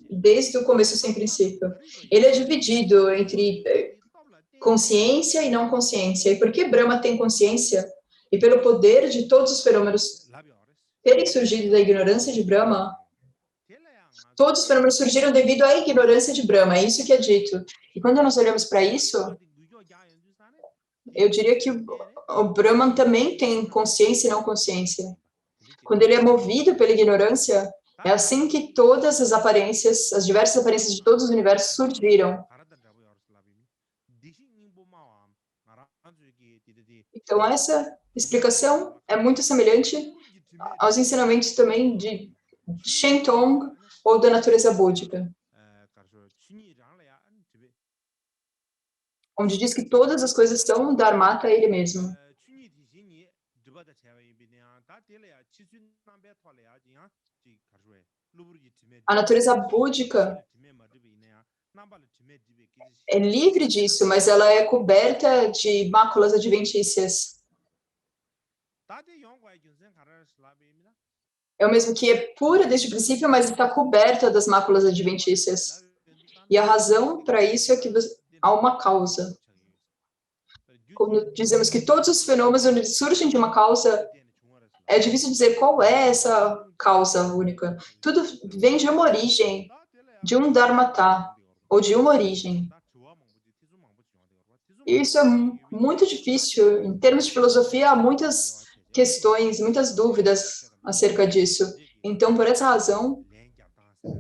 desde o começo sem princípio. Ele é dividido entre consciência e não consciência. E porque Brahma tem consciência, e pelo poder de todos os fenômenos terem surgido da ignorância de Brahma, todos os fenômenos surgiram devido à ignorância de Brahma, é isso que é dito. E quando nós olhamos para isso, eu diria que o Brahman também tem consciência e não consciência. Quando ele é movido pela ignorância, é assim que todas as aparências, as diversas aparências de todos os universos surgiram. Então, essa explicação é muito semelhante aos ensinamentos também de Shenton ou da natureza búdica, onde diz que todas as coisas são Dharmata a ele mesmo. A natureza búdica é livre disso, mas ela é coberta de máculas adventícias. É o mesmo que é pura desde o princípio, mas está coberta das máculas adventícias. E a razão para isso é que há uma causa. quando dizemos que todos os fenômenos surgem de uma causa, é difícil dizer qual é essa causa única. Tudo vem de uma origem, de um dharmata, ou de uma origem. Isso é muito difícil. Em termos de filosofia, há muitas questões, muitas dúvidas acerca disso. Então, por essa razão,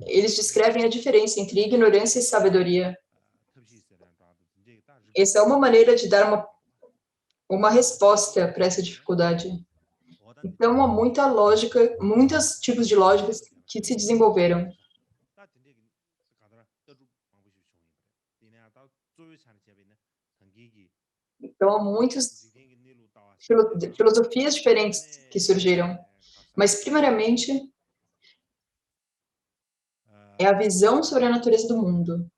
eles descrevem a diferença entre ignorância e sabedoria. Essa é uma maneira de dar uma resposta para essa dificuldade. Então, há muita lógica, muitos tipos de lógicas que se desenvolveram. Então, há muitas filosofias diferentes que surgiram. Mas, primariamente, é a visão sobre a natureza do mundo.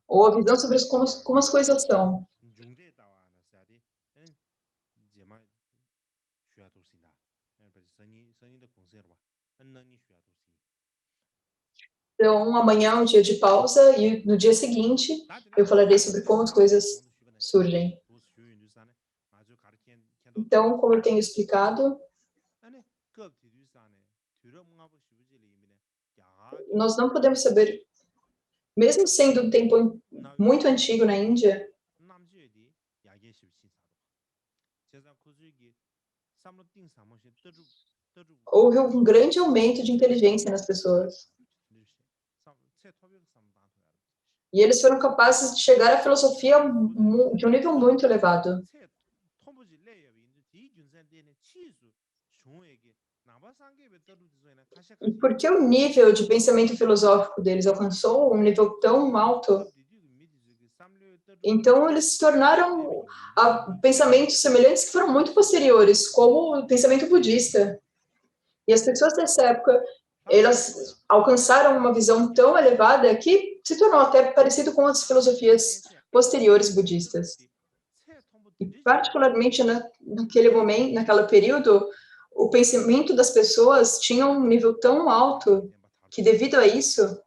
Ou a visão sobre como as coisas são. Então, amanhã é um dia de pausa e no dia seguinte eu falarei sobre como as coisas surgem. Então, como eu tenho explicado, nós não podemos saber, mesmo sendo um tempo muito antigo na Índia, houve um grande aumento de inteligência nas pessoas. E eles foram capazes de chegar à filosofia de um nível muito elevado. E por que o nível de pensamento filosófico deles alcançou um nível tão alto? Então, eles se tornaram pensamentos semelhantes que foram muito posteriores, como o pensamento budista. E as pessoas dessa época, elas alcançaram uma visão tão elevada que se tornou até parecido com as filosofias posteriores budistas. E particularmente naquele momento, naquele período, o pensamento das pessoas tinha um nível tão alto que, devido a isso,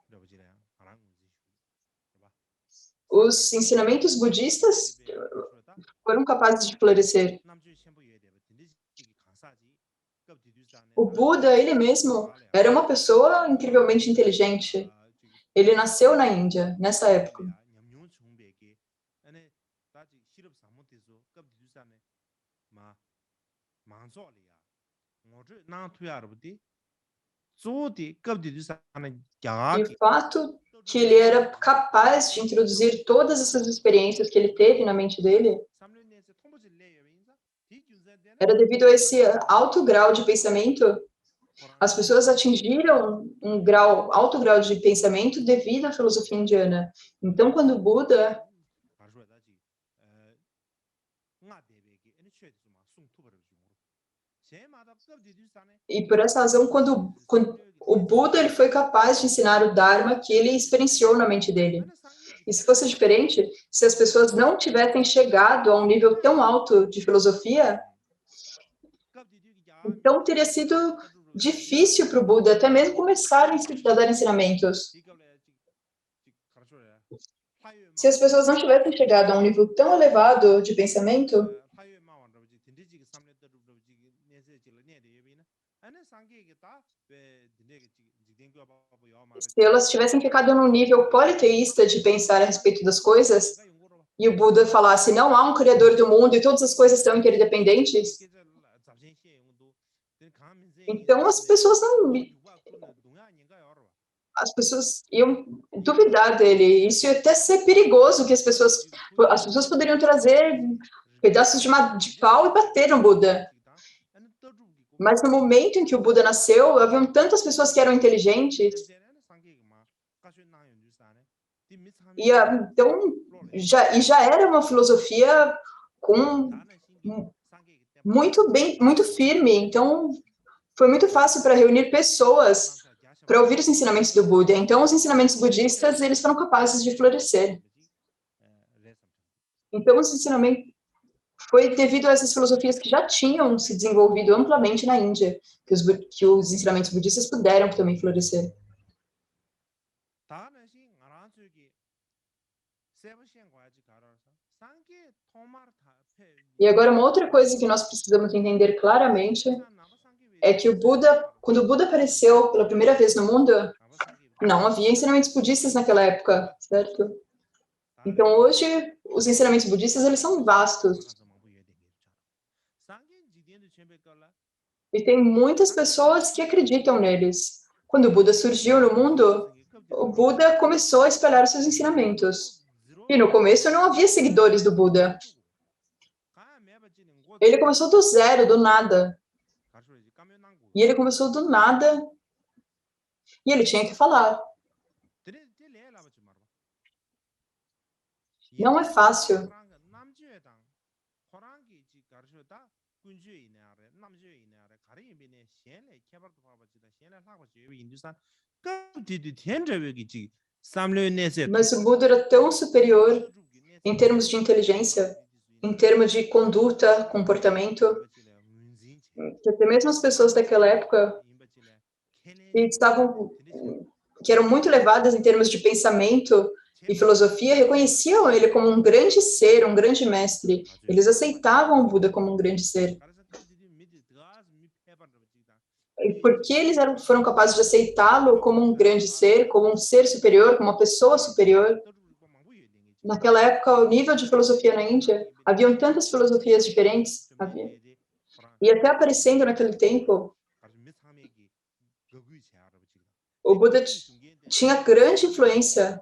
os ensinamentos budistas foram capazes de florescer. O Buda, ele mesmo, era uma pessoa incrivelmente inteligente. Ele nasceu na Índia, nessa época. E o fato que ele era capaz de introduzir todas essas experiências que ele teve na mente dele era devido a esse alto grau de pensamento. As pessoas atingiram um alto grau de pensamento devido à filosofia indiana. Então, quando o Buda e por essa razão, quando o Buda ele foi capaz de ensinar o Dharma que ele experienciou na mente dele. E se fosse diferente, se as pessoas não tivessem chegado a um nível tão alto de filosofia, então teria sido difícil para o Buda até mesmo começar a dar ensinamentos. Se as pessoas não tivessem chegado a um nível tão elevado de pensamento, se elas tivessem ficado num nível politeísta de pensar a respeito das coisas, e o Buda falasse, não há um criador do mundo e todas as coisas são interdependentes, então as pessoas iam duvidar dele. Isso ia até ser perigoso, que as pessoas poderiam trazer pedaços de pau e bater no Buda. Mas no momento em que o Buda nasceu, haviam tantas pessoas que eram inteligentes. E então já era uma filosofia com muito firme. Então foi muito fácil para reunir pessoas para ouvir os ensinamentos do Buda. Então os ensinamentos budistas eles foram capazes de florescer. Então os ensinamentos foi devido a essas filosofias que já tinham se desenvolvido amplamente na Índia, que os ensinamentos budistas puderam também florescer. E agora uma outra coisa que nós precisamos entender claramente é que quando o Buda apareceu pela primeira vez no mundo, não havia ensinamentos budistas naquela época, certo? Então hoje os ensinamentos budistas eles são vastos. E tem muitas pessoas que acreditam neles. Quando o Buda surgiu no mundo, o Buda começou a espalhar os seus ensinamentos. E no começo não havia seguidores do Buda. Ele começou do zero, do nada. E ele começou do nada e ele tinha que falar. Não é fácil. Mas o Buda era tão superior em termos de inteligência, em termos de conduta, comportamento, que até mesmo as pessoas daquela época que eram muito elevadas em termos de pensamento e filosofia, reconheciam ele como um grande ser, um grande mestre. Eles aceitavam o Buda como um grande ser. E por que eles foram capazes de aceitá-lo como um grande ser, como um ser superior, como uma pessoa superior? Naquela época, o nível de filosofia na Índia, haviam tantas filosofias diferentes, e até aparecendo naquele tempo, o Buda tinha grande influência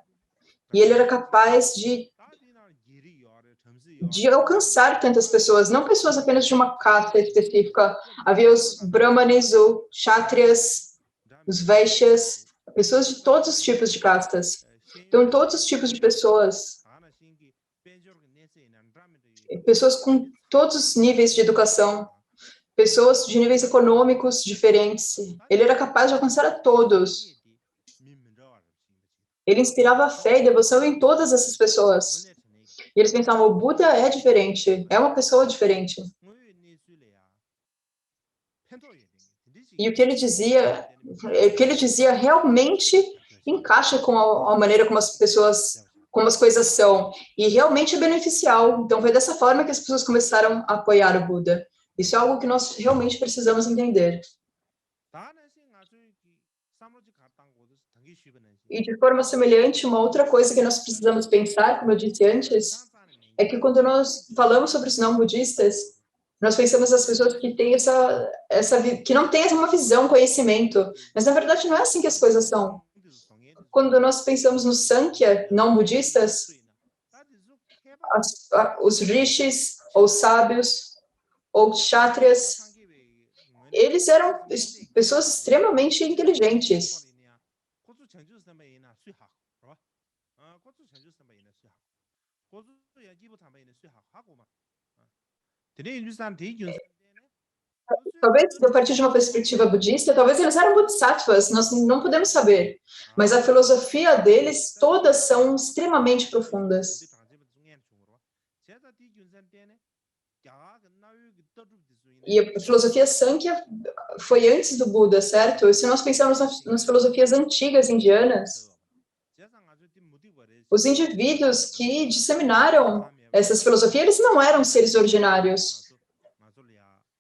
e ele era capaz de alcançar tantas pessoas, não pessoas apenas de uma casta específica. Havia os brahmanes, os kshatriyas, os vaishyas, pessoas de todos os tipos de castas. Então, todos os tipos de pessoas com todos os níveis de educação, pessoas de níveis econômicos diferentes. Ele era capaz de alcançar a todos. Ele inspirava fé e devoção em todas essas pessoas. E eles pensavam, o Buda é diferente, é uma pessoa diferente. E o que ele dizia realmente encaixa com a maneira como as coisas são, e realmente é beneficial. Então, foi dessa forma que as pessoas começaram a apoiar o Buda. Isso é algo que nós realmente precisamos entender. E de forma semelhante, uma outra coisa que nós precisamos pensar, como eu disse antes, é que quando nós falamos sobre os não budistas, nós pensamos nas pessoas que têm que não têm uma visão, conhecimento, mas na verdade não é assim que as coisas são. Quando nós pensamos nos Sankhya, não budistas, os rishis, ou sábios, ou kshatriyas, eles eram pessoas extremamente inteligentes. Talvez, a partir de uma perspectiva budista, talvez eles eram bodhisattvas, nós não podemos saber. Mas a filosofia deles, todas são extremamente profundas. E a filosofia Sankhya foi antes do Buda, certo? E se nós pensarmos nas filosofias antigas indianas, os indivíduos que disseminaram essas filosofias, eles não eram seres ordinários.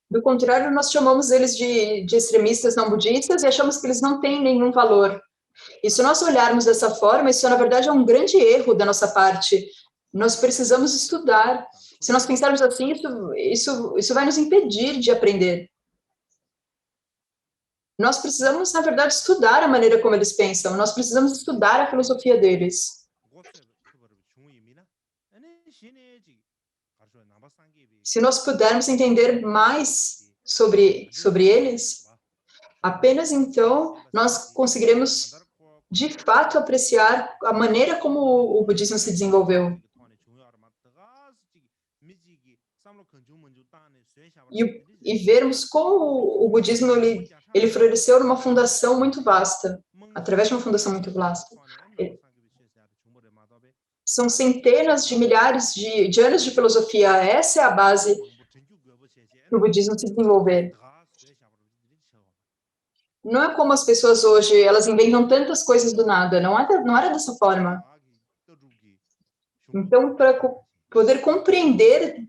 Do contrário, nós chamamos eles de extremistas não budistas e achamos que eles não têm nenhum valor. E se nós olharmos dessa forma, isso, na verdade, é um grande erro da nossa parte. Nós precisamos estudar. Se nós pensarmos assim, isso vai nos impedir de aprender. Nós precisamos, na verdade, estudar a maneira como eles pensam. Nós precisamos estudar a filosofia deles. Se nós pudermos entender mais sobre eles, apenas então nós conseguiremos, de fato, apreciar a maneira como o budismo se desenvolveu. E vermos como o budismo ele floresceu numa fundação muito vasta, através de uma fundação muito vasta. São centenas de milhares de anos de filosofia. Essa é a base para o budismo se desenvolver. Não é como as pessoas hoje, elas inventam tantas coisas do nada. Não era dessa forma. Então, para poder compreender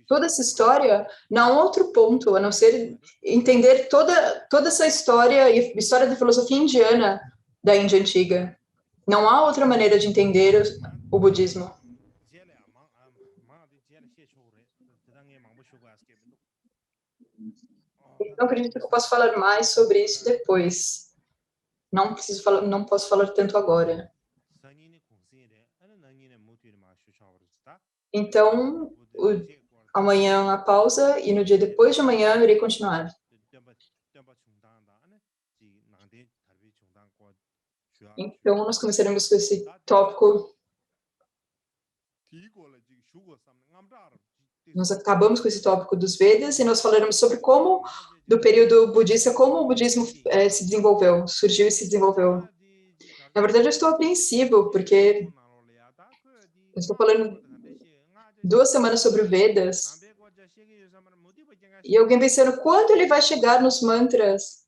toda essa história, não há outro ponto, a não ser entender toda essa história e história da filosofia indiana da Índia Antiga. Não há outra maneira de entender o budismo. Então, acredito que eu posso falar mais sobre isso depois. Não posso falar tanto agora. Então, amanhã a pausa e no dia depois de amanhã eu irei continuar. Então, nós começaremos com esse tópico. Nós acabamos com esse tópico dos Vedas e nós falaremos sobre como, do período budista, como o budismo se desenvolveu, surgiu e se desenvolveu. Na verdade, eu estou apreensivo, porque eu estou falando 2 semanas sobre o Vedas e alguém pensando quando ele vai chegar nos mantras.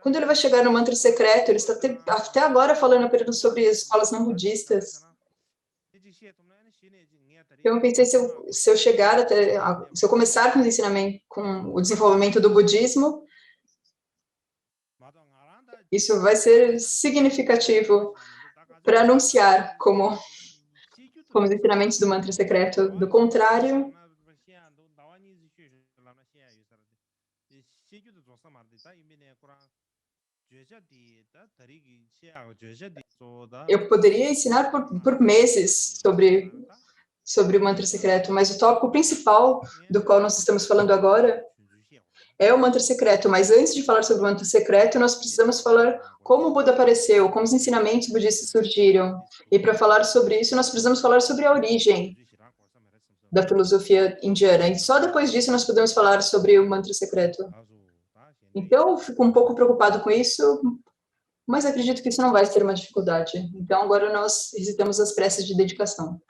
Quando ele vai chegar no mantra secreto, ele está até agora falando apenas sobre as escolas não budistas. Então, eu pensei, se eu chegar até, se eu começar com o ensinamento, com o desenvolvimento do budismo, isso vai ser significativo para anunciar como os ensinamentos do mantra secreto. Do contrário, eu poderia ensinar por meses sobre o mantra secreto, mas o tópico principal do qual nós estamos falando agora é o mantra secreto. Mas antes de falar sobre o mantra secreto, nós precisamos falar como o Buda apareceu, como os ensinamentos budistas surgiram. E para falar sobre isso, nós precisamos falar sobre a origem da filosofia indiana. E só depois disso nós podemos falar sobre o mantra secreto. Então, eu fico um pouco preocupado com isso, mas acredito que isso não vai ter uma dificuldade. Então, agora nós recitamos as preces de dedicação.